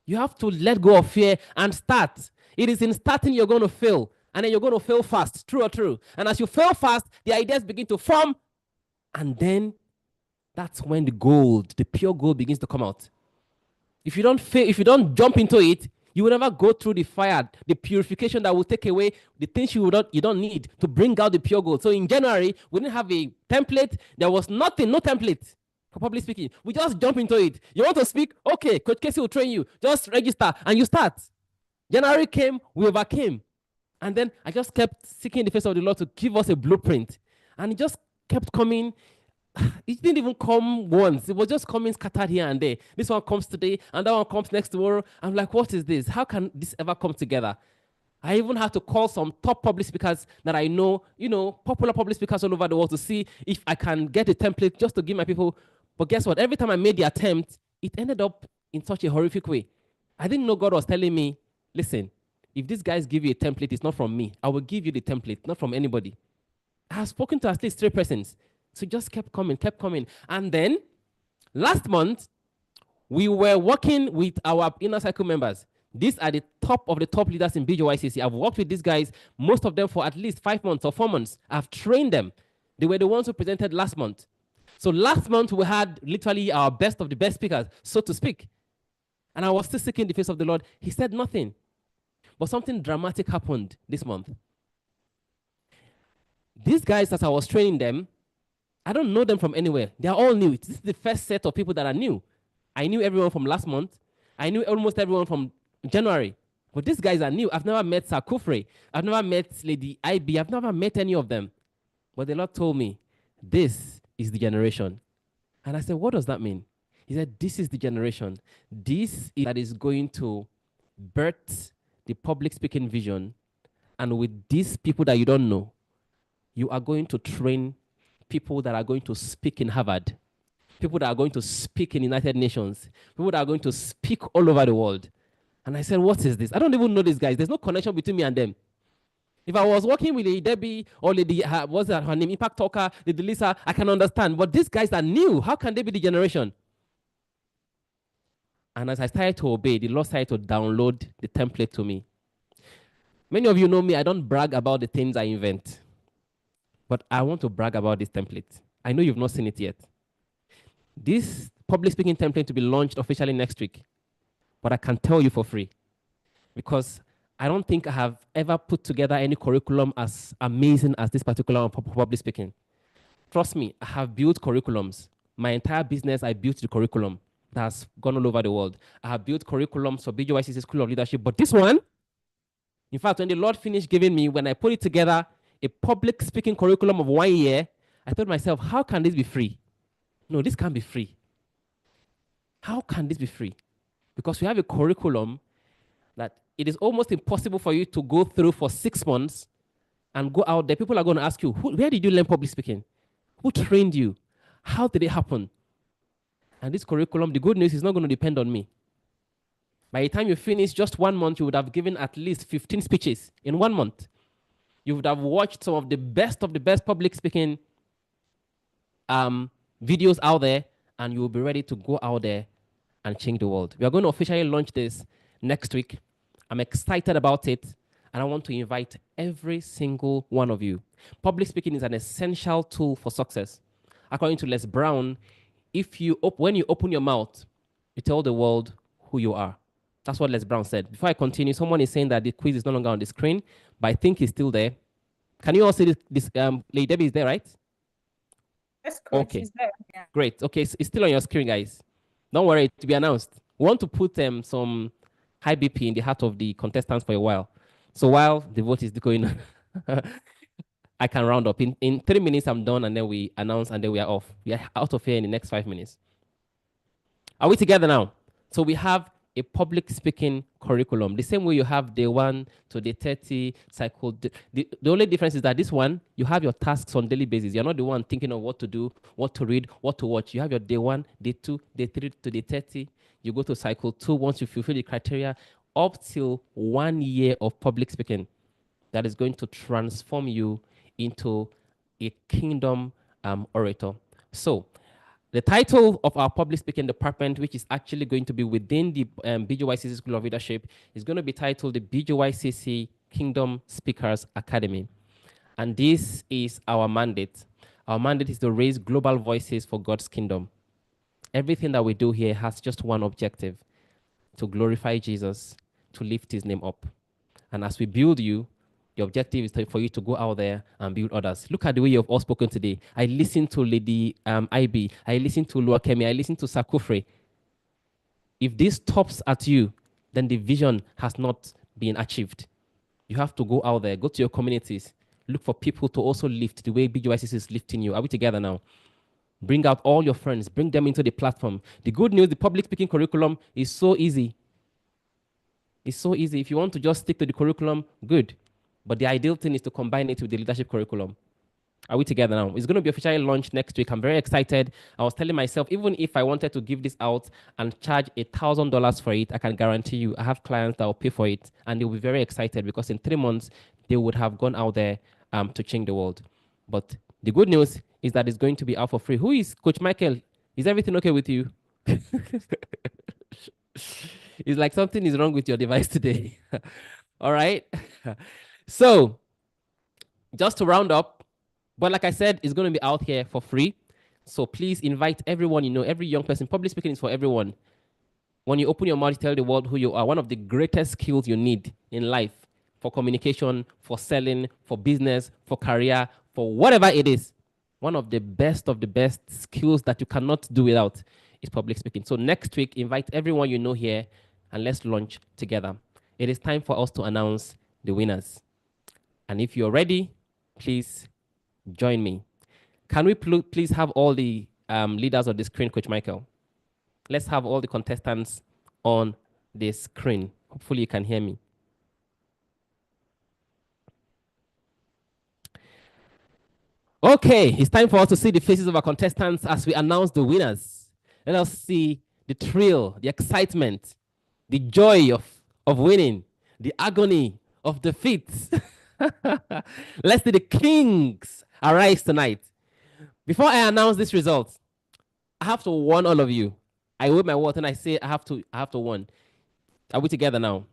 You have to let go of fear and start. It is in starting you're going to fail. And then you're going to fail fast. True or true? And as you fail fast, the ideas begin to form. And then that's when the gold, the pure gold begins to come out. If you don't fail, if you don't jump into it, you will never go through the fire, the purification that will take away the things you don't need to bring out the pure gold. So in January, we didn't have a template. There was nothing, no template for public speaking. We just jump into it. You want to speak? Okay, Coach Casey will train you. Just register and you start. January came, we overcame. And then I just kept seeking the face of the Lord to give us a blueprint. And it just kept coming. It didn't even come once. It was just coming scattered here and there. This one comes today, and that one comes next tomorrow. I'm like, what is this? How can this ever come together? I even had to call some top public speakers that I know, popular public speakers all over the world to see if I can get a template just to give my people. But guess what? Every time I made the attempt, it ended up in such a horrific way. I didn't know God was telling me, listen, if these guys give you a template, it's not from me. I will give you the template, not from anybody. I have spoken to at least 3 persons. So it just kept coming. And then last month, we were working with our inner cycle members. These are the top of the top leaders in Bgycc. I've worked with these guys, most of them for at least 5 months or 4 months. I've trained them. They were the ones who presented last month. So last month, we had literally our best of the best speakers, so to speak. And I was still seeking the face of the Lord. He said nothing. But something dramatic happened this month. These guys, as I was training them, I don't know them from anywhere. They are all new. This is the first set of people that are new. I knew everyone from last month. I knew almost everyone from January. But these guys are new. I've never met Sir Kufre. I've never met Lady IB. I've never met any of them. But the Lord told me, this is the generation. And I said, what does that mean? He said, this is the generation. This is that is going to birth the public speaking vision. And with these people that you don't know, you are going to train people that are going to speak in Harvard, people that are going to speak in United Nations, people that are going to speak all over the world. And I said, what is this? I don't even know these guys. There's no connection between me and them. If I was working with Lady Debbie or Lady, what's that, her name, Impact Talker, Lady Lisa, I can understand. But these guys are new. How can they be the generation? And as I started to obey, the Lord started to download the template to me. Many of you know me. I don't brag about the things I invent. But I want to brag about this template. I know you've not seen it yet. This public speaking template to be launched officially next week. But I can tell you for free. Because I don't think I have ever put together any curriculum as amazing as this particular on public speaking. Trust me, I have built curriculums. My entire business, I built the curriculum that's gone all over the world. I have built curriculums for Bgycc School of Leadership. But this one, in fact, when the Lord finished giving me, when I put it together, a public speaking curriculum of 1 year, I thought to myself, how can this be free? No, this can't be free. How can this be free? Because we have a curriculum that it is almost impossible for you to go through for 6 months and go out there. People are going to ask you, where did you learn public speaking? Who trained you? How did it happen? And this curriculum, the good news is not going to depend on me. By the time you finish just 1 month, you would have given at least 15 speeches in 1 month. You would have watched some of the best public speaking videos out there, and you will be ready to go out there and change the world. We are going to officially launch this next week. I'm excited about it, and I want to invite every single one of you. Public speaking is an essential tool for success. According to Les Brown, when you open your mouth, you tell the world who you are. That's what Les Brown said. Before I continue, someone is saying that the quiz is no longer on the screen, but I think it's still there. Can you all see this? Lady Debbie is there, right? Yes, coach. Okay. Is there. Yeah. Great. Okay, so it's still on your screen, guys. Don't worry, to be announced. We want to put some high BP in the heart of the contestants for a while. So while the vote is going on, I can round up. In 3 minutes, I'm done, and then we announce, and then we are off. We are out of here in the next 5 minutes. Are we together now? So we have a public speaking curriculum. The same way you have day 1 to day 30 cycle. The only difference is that this one, you have your tasks on daily basis. You're not the one thinking of what to do, what to read, what to watch. You have your day 1, day 2, day 3 to day 30. You go to cycle 2 once you fulfill the criteria, up till 1 year of public speaking that is going to transform you into a kingdom orator. So the title of our public speaking department, which is actually going to be within the Bgycc School of Leadership, is going to be titled the Bgycc Kingdom Speakers Academy. And this is our mandate. Our mandate is to raise global voices for God's kingdom. Everything that we do here has just one objective: to glorify Jesus, to lift his name up. And as we build you, the objective is for you to go out there and build others. Look at the way you've all spoken today. I listened to Lady IB. I listened to Luakemi. I listened to Sakufre. If this stops at you, then the vision has not been achieved. You have to go out there, go to your communities, look for people to also lift the way Bgycc is lifting you. Are we together now? Bring out all your friends. Bring them into the platform. The good news, the public speaking curriculum is so easy. It's so easy. If you want to just stick to the curriculum, good. But the ideal thing is to combine it with the leadership curriculum. Are we together now? It's going to be officially launched next week. I'm very excited. I was telling myself, even if I wanted to give this out and charge $1,000 for it, I can guarantee you I have clients that will pay for it, and they'll be very excited because in 3 months, they would have gone out there to change the world. But the good news is that it's going to be out for free. Who is Coach Michael? Is everything okay with you? It's like something is wrong with your device today. All right. So just to round up, but like I said, it's going to be out here for free. So please invite everyone you know, every young person. Public speaking is for everyone. When you open your mouth, tell the world who you are. One of the greatest skills you need in life for communication, for selling, for business, for career, for whatever it is. One of the best skills that you cannot do without is public speaking. So next week, invite everyone you know here and let's launch together. It is time for us to announce the winners. And if you're ready, please join me. Can we please have all the leaders on the screen, Coach Michael? Let's have all the contestants on the screen. Hopefully you can hear me. Okay, it's time for us to see the faces of our contestants as we announce the winners. Let us see the thrill, the excitement, the joy of winning, the agony of defeat. Let's see the kings arise tonight. Before I announce this result, I have to warn all of you. I wave my word and I say I have to warn. Are we together now?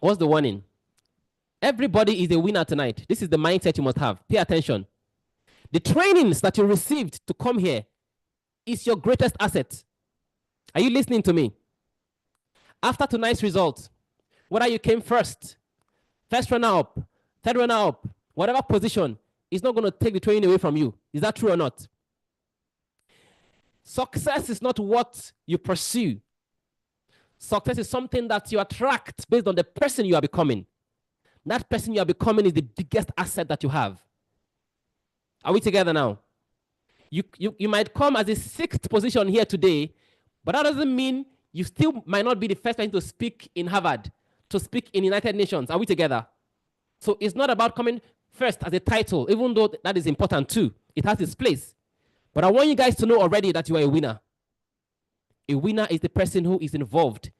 What's the warning? Everybody is a winner tonight. This is the mindset you must have. Pay attention. The trainings that you received to come here is your greatest asset. Are you listening to me? After tonight's result, whether you came first runner up, third runner up, whatever position, is not going to take the training away from you. Is that true or not? Success is not what you pursue. Success is something that you attract based on the person you are becoming. That person you are becoming is the biggest asset that you have. Are we together now? You might come as a 6th position here today, but that doesn't mean you still might not be the first person to speak in Harvard, to speak in United Nations. Are we together? So it's not about coming first as a title, even though that is important too. It has its place. But I want you guys to know already that you are a winner. A winner is the person who is involved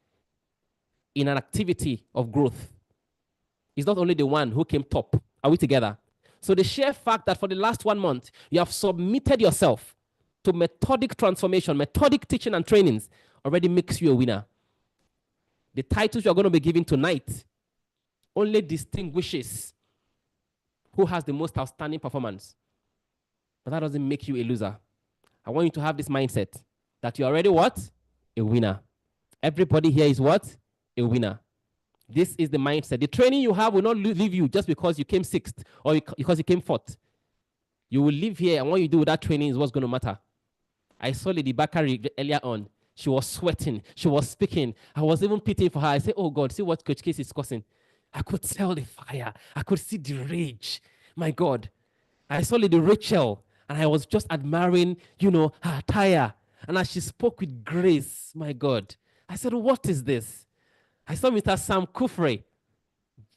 in an activity of growth. It's not only the one who came top. Are we together? So the sheer fact that for the last 1 month, you have submitted yourself to methodic transformation, methodic teaching and trainings already makes you a winner. The titles you're going to be giving tonight only distinguishes who has the most outstanding performance. But that doesn't make you a loser. I want you to have this mindset that you're already what? A winner. Everybody here is what? A winner. This is the mindset. The training you have will not leave you just because you came 6th or because you came 4th. You will live here, and what you do with that training is what's going to matter. I saw Lady Bakari earlier on. She was sweating. She was speaking. I was even pitying for her. I said, oh God, see what Coach Case is causing. I could tell the fire. I could see the rage. My God. I saw Lady Rachel, and I was just admiring, her attire. And as she spoke with grace, my God, I said, what is this? I saw Mr. Sam Kufre,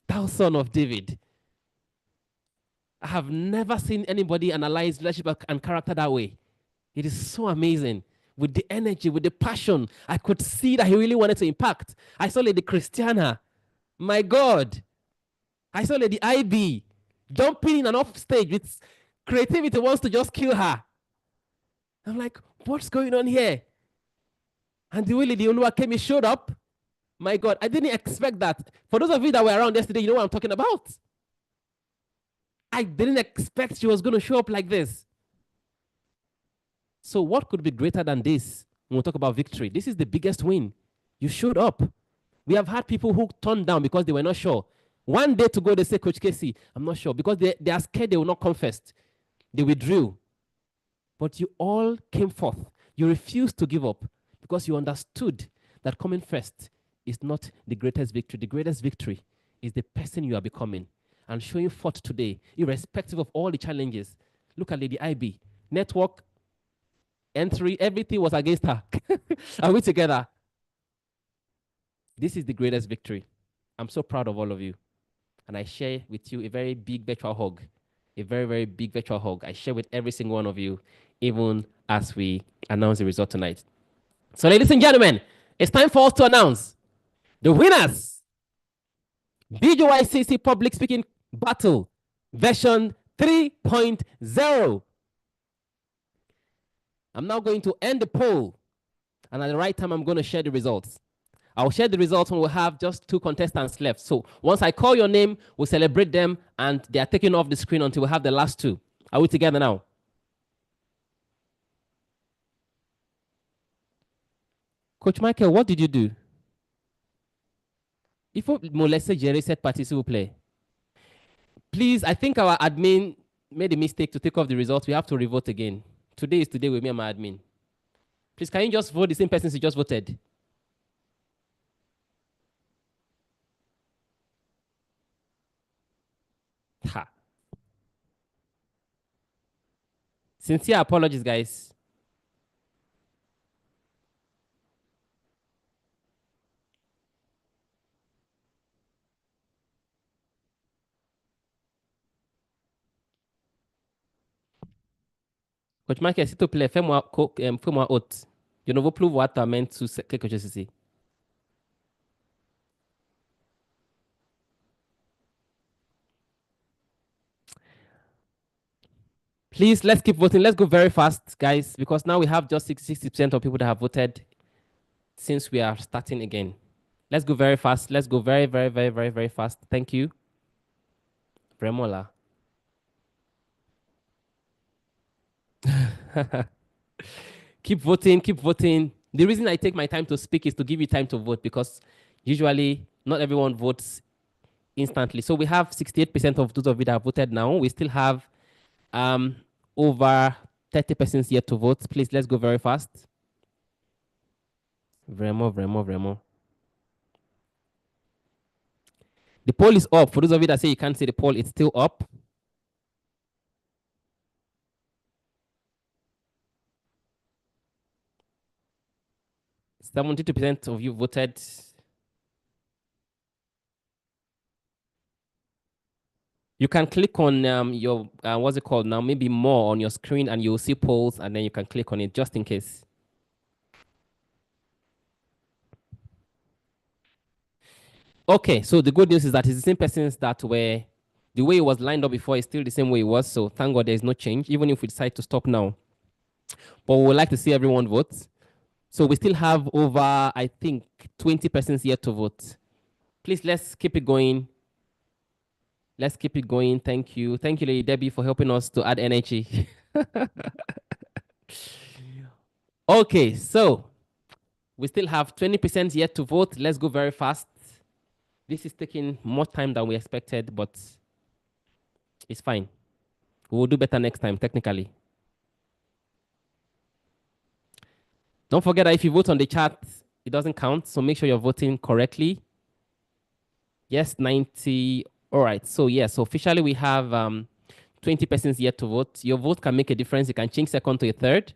thou son of David. I have never seen anybody analyze leadership and character that way. It is so amazing. With the energy, with the passion, I could see that he really wanted to impact. I saw Lady Christiana. My God. I saw Lady IB jumping in and off stage with creativity wants to just kill her. I'm like, what's going on here? And the way Lady Oluwakemi showed up, my God, I didn't expect that. For those of you that were around yesterday, you know what I'm talking about. I didn't expect she was going to show up like this. So what could be greater than this when we talk about victory? This is the biggest win. You showed up. We have had people who turned down because they were not sure. One day to go, they say, Coach Casey, I'm not sure. Because they are scared they will not come first. They withdrew. But you all came forth. You refused to give up because you understood that coming first is not the greatest victory. The greatest victory is the person you are becoming. And showing forth today, irrespective of all the challenges. Look at Lady IB. Network, entry, everything was against her. Are we together? This is the greatest victory. I'm so proud of all of you. And I share with you a very big virtual hug. A very, very big virtual hug. I share with every single one of you, even as we announce the result tonight. So, ladies and gentlemen, it's time for us to announce the winners. Bgycc Public Speaking Battle version 3.0. I'm now going to end the poll. And at the right time, I'm going to share the results. I'll share the results when we have just 2 contestants left. So once I call your name, we'll celebrate them, and they are taken off the screen until we have the last 2. Are we together now? Coach Michael, what did you do? Il faut me laisser gérer cette partie, s'il vous plaît. Please, I think our admin made a mistake to take off the results. We have to revote again. Today is today with me and my admin. Please, can you just vote the same person who just voted? Ha. Sincere apologies, guys. Coach Michael, s'il te plaît, fais-moi haute. Je ne veux plus voir ta main sous quelque chose ici. Please, let's keep voting. Let's go very fast, guys, because now we have just 60% of people that have voted since we are starting again. Let's go very fast. Let's go very, very, very, very, very fast. Thank you. Vraiment là. Keep voting, keep voting. The reason I take my time to speak is to give you time to vote because usually not everyone votes instantly. So we have 68% of those of you that have voted now. We still have um, over 30% yet to vote. Please, let's go very fast. Vraiment, vraiment, vraiment. The poll is up. For those of you that say you can't see the poll, it's still up. Seventy-two percent of you voted. You can click on your, what's it called now? Maybe more on your screen and you'll see polls and then you can click on it just in case. Okay, so the good news is that it's the same persons that were, the way it was lined up before is still the same way it was. So thank God there's no change, even if we decide to stop now. But we would like to see everyone vote. So we still have over, I think, 20 persons yet to vote. Please, let's keep it going. Let's keep it going. Thank you. Thank you, Lady Debbie, for helping us to add energy. Okay, so we still have 20% yet to vote. Let's go very fast. This is taking more time than we expected, but it's fine. We will do better next time, technically. Don't forget that if you vote on the chat, it doesn't count. So make sure you're voting correctly. Yes, 90. All right. So yes, so officially we have 20 persons yet to vote. Your vote can make a difference. You can change second to a third.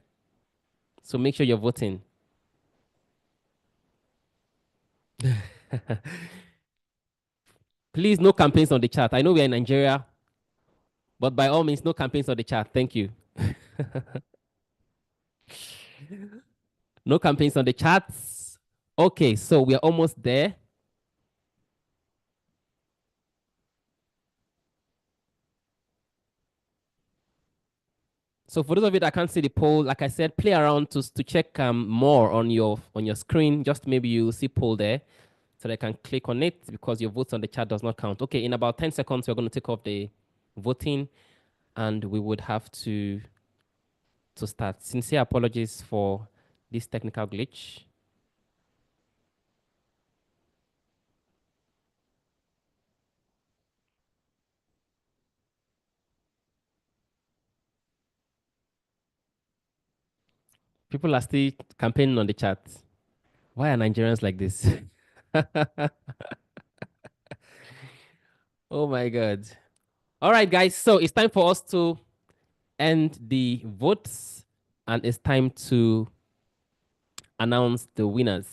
So make sure you're voting. Please, no campaigns on the chat. I know we're in Nigeria, but by all means, no campaigns on the chat. Thank you. No campaigns on the chats. Okay, so we are almost there. So for those of you that can't see the poll, like I said, play around to check more on your screen. Just maybe you see poll there, so they can click on it because your votes on the chat does not count. Okay, in about 10 seconds, we're going to take off the voting, and we would have to start. Sincere apologies for this technical glitch. People are still campaigning on the chat. Why are Nigerians like this? Oh my God. All right, guys. So it's time for us to end the votes and it's time to announce the winners.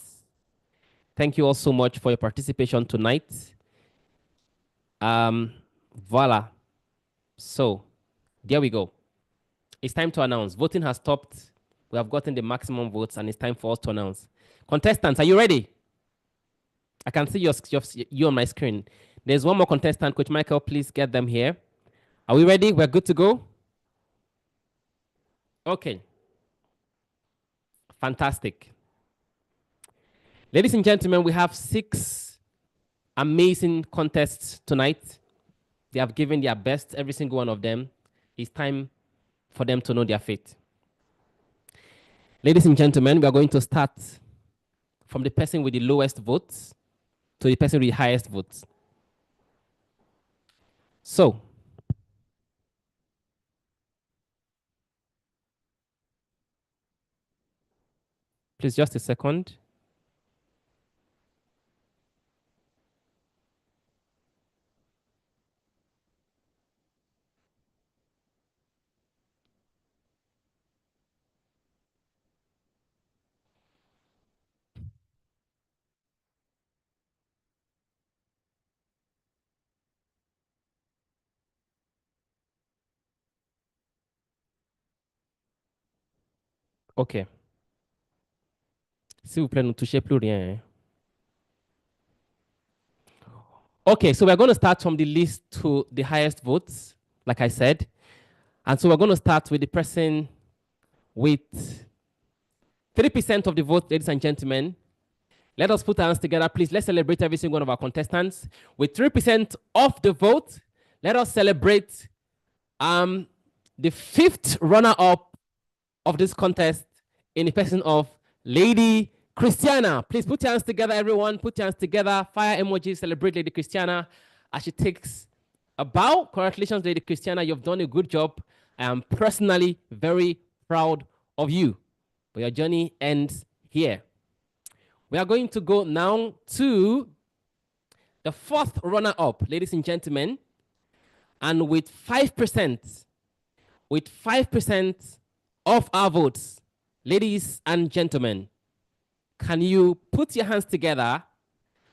Thank you all so much for your participation tonight. Voila. So there we go. It's time to announce. Voting has stopped. We have gotten the maximum votes and it's time for us to announce. Contestants, are you ready? I can see you on my screen. There's one more contestant. Coach Michael, please get them here. Are we ready? We're good to go? Okay. Fantastic. Ladies and gentlemen, we have 6 amazing contests tonight. They have given their best, every single one of them. It's time for them to know their fate. Ladies and gentlemen, we are going to start from the person with the lowest votes to the person with the highest votes. So, please just a second. OK. S'il vous plaît, ne touchez plus rien. OK, so we're going to start from the least to the highest votes, like I said. And so we're going to start with the person with 3% of the vote, ladies and gentlemen. Let us put our hands together, please. Let's celebrate every single one of our contestants. With 3% of the vote, let us celebrate the fifth runner-up of this contest in the person of Lady Christiana. Please put your hands together, everyone. Put your hands together. Fire emoji. Celebrate Lady Christiana as she takes a bow. Congratulations, Lady Christiana. You've done a good job. I am personally very proud of you. But your journey ends here. We are going to go now to the fourth runner-up, ladies and gentlemen. And with 5%, of our votes, ladies and gentlemen, can you put your hands together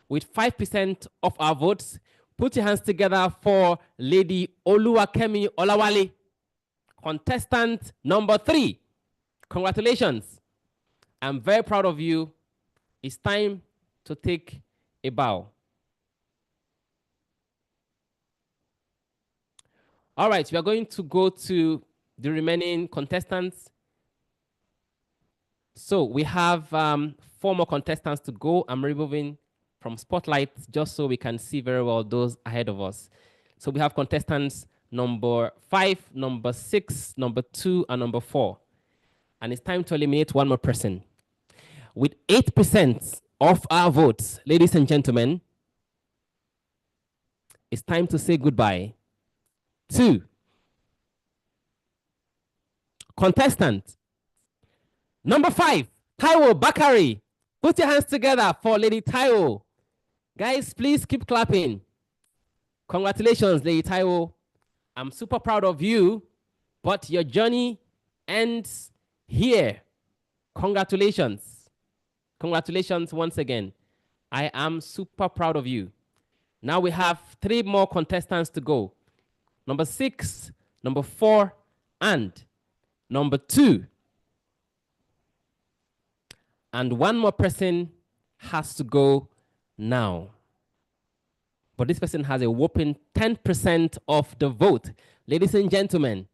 with 5% of our votes? Put your hands together for Lady Oluwakemi Olawale, contestant number 3. Congratulations. I'm very proud of you. It's time to take a bow. All right, we are going to go to the remaining contestants. So we have 4 more contestants to go. I'm removing from Spotlight just so we can see very well those ahead of us. So we have contestants number 5, number 6, number 2, and number 4. And it's time to eliminate one more person. With 8% of our votes, ladies and gentlemen, it's time to say goodbye to contestant number 5, Taiwo Bakari. Put your hands together for Lady Taiwo. Guys, please keep clapping. Congratulations, Lady Taiwo. I'm super proud of you, but your journey ends here. Congratulations. Congratulations once again. I am super proud of you. Now we have 3 more contestants to go. Number 6, number 4, and number 2. And one more person has to go now. But this person has a whopping 10% of the vote. Ladies and gentlemen,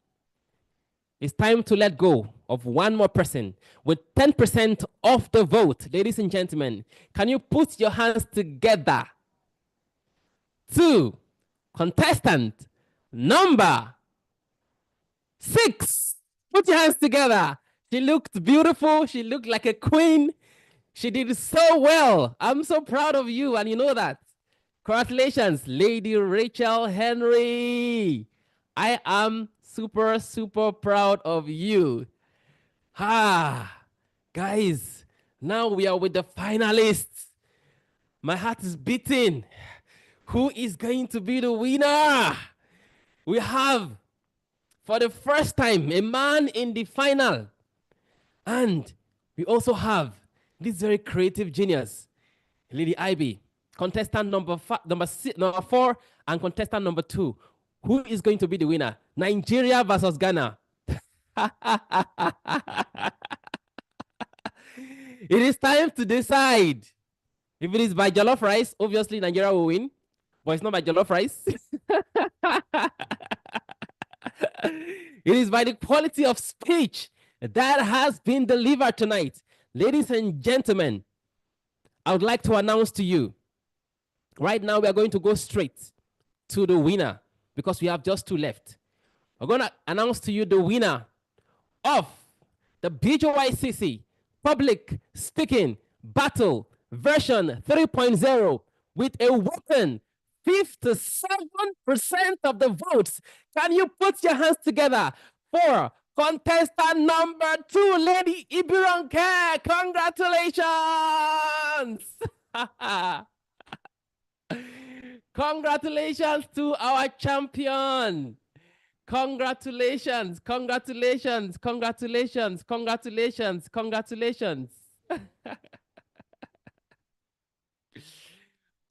it's time to let go of one more person with 10% of the vote. Ladies and gentlemen, can you put your hands together to contestant number 6? Put your hands together. She looked beautiful. She looked like a queen. She did so well. I'm so proud of you, and you know that. Congratulations, Lady Rachel Henry. I am super, super proud of you. Guys, now we are with the finalists. My heart is beating. Who is going to be the winner? We have, for the first time, a man in the final. And we also have this very creative genius, Lady Ivy, contestant number 4, and contestant number 2. Who is going to be the winner? Nigeria versus Ghana. It is time to decide. If it is by jollof rice, obviously Nigeria will win. But it's not by jollof rice. It is by the quality of speech that has been delivered tonight. Ladies and gentlemen, I would like to announce to you, right now we are going to go straight to the winner because we have just 2 left. We're going to announce to you the winner of the Bgycc Public Speaking Battle version 3.0 with a whopping 57% of the votes. Can you put your hands together for contestant number 2, Lady Ibironke? Congratulations! Congratulations to our champion. Congratulations, congratulations, congratulations, congratulations, congratulations.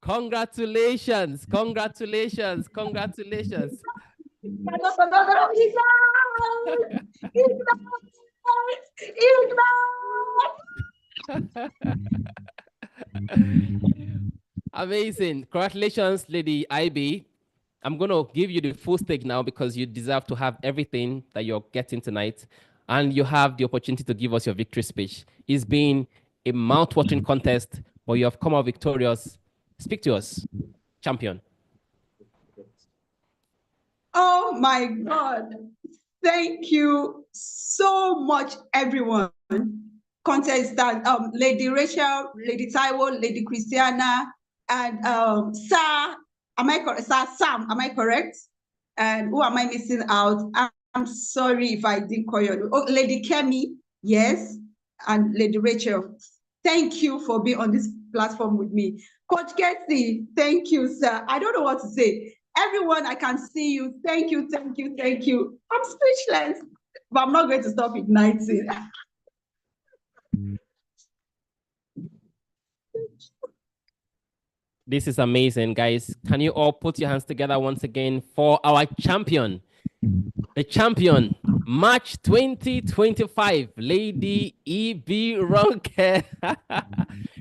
Congratulations, congratulations, congratulations. Amazing. Congratulations, Lady IB. I'm going to give you the full stake now because you deserve to have everything that you're getting tonight. And you have the opportunity to give us your victory speech. It's been a mouth-watering contest, but you have come out victorious. Speak to us, champion. Oh my God. Thank you so much, everyone. Contestant, Lady Rachel, Lady Taiwo, Lady Christiana, and Sir, am I correct? Sir Sam, am I correct? And who am I missing out? I'm sorry if I didn't call you. Oh, Lady Kemi, yes, and Lady Rachel. Thank you for being on this platform with me. Coach Bgycc, thank you, sir. I don't know what to say. Everyone, I can see you. Thank you, thank you, thank you. I'm speechless, but I'm not going to stop igniting. This is amazing, guys. Can you all put your hands together once again for our champion? The champion, March 2025, Lady E.B. Ronke.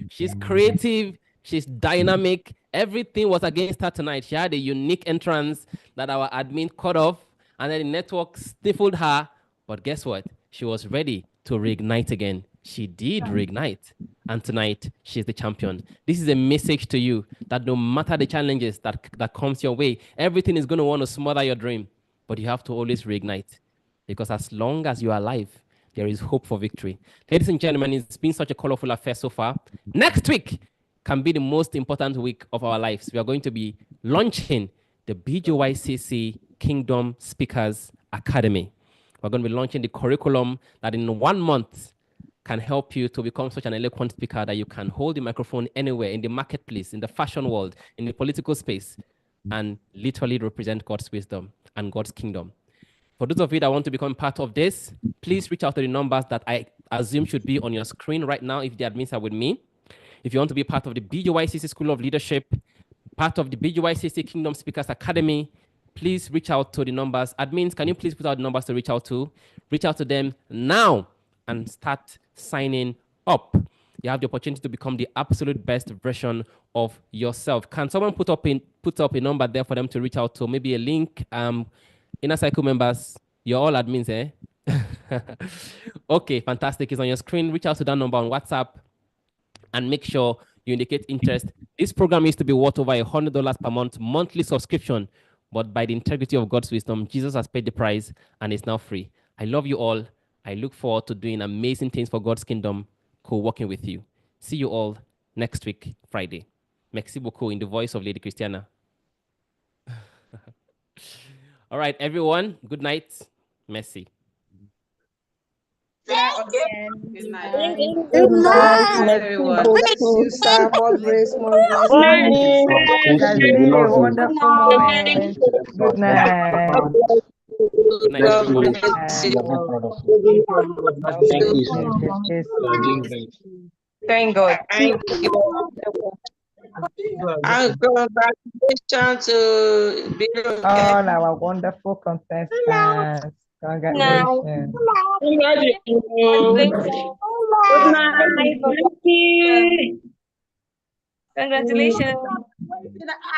She's creative. She's dynamic. Everything was against her tonight. She had a unique entrance that our admin cut off, and then the network stifled her. But guess what? She was ready to reignite again. She did reignite. And tonight, she's the champion. This is a message to you that no matter the challenges that comes your way, everything is going to want to smother your dream. But you have to always reignite. Because as long as you are alive, there is hope for victory. Ladies and gentlemen, it's been such a colorful affair so far. Next week can be the most important week of our lives. We are going to be launching the Bgycc Kingdom Speakers Academy. We're going to be launching the curriculum that in 1 month can help you to become such an eloquent speaker that you can hold the microphone anywhere, in the marketplace, in the fashion world, in the political space, and literally represent God's wisdom and God's kingdom. For those of you that want to become part of this, please reach out to the numbers that I assume should be on your screen right now if the admins are with me. If you want to be part of the Bgycc School of Leadership, part of the Bgycc Kingdom Speakers Academy, please reach out to the numbers. Admins, can you please put out the numbers to reach out to? Reach out to them now and start signing up. You have the opportunity to become the absolute best version of yourself. Can someone put up a number there for them to reach out to? Maybe a link. Inner Cycle members, you're all admins, eh? Okay, fantastic. It's on your screen. Reach out to that number on WhatsApp and make sure you indicate interest. This program used to be worth over $100 per month, monthly subscription, but by the integrity of God's wisdom, Jesus has paid the price and it's now free. I love you all. I look forward to doing amazing things for God's kingdom, co-working with you. See you all next week, Friday. Merci beaucoup in the voice of Lady Christiana. All right, everyone. Good night. Merci. Thank you. Good night. Good night. Everyone. Bless you, sir. More grace, more blessing. It has been a wonderful moment. Good night. Good night, everyone. Thank God. Thank you. And congratulations to Biro. All our wonderful contestants. Congratulations. Congratulations. Good night. Thank you. Congratulations.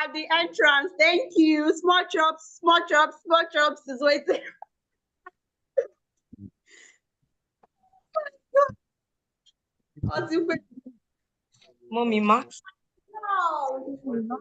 At the entrance, thank you. Small chops, small chops, small chops is waiting. Mommy, Max. No.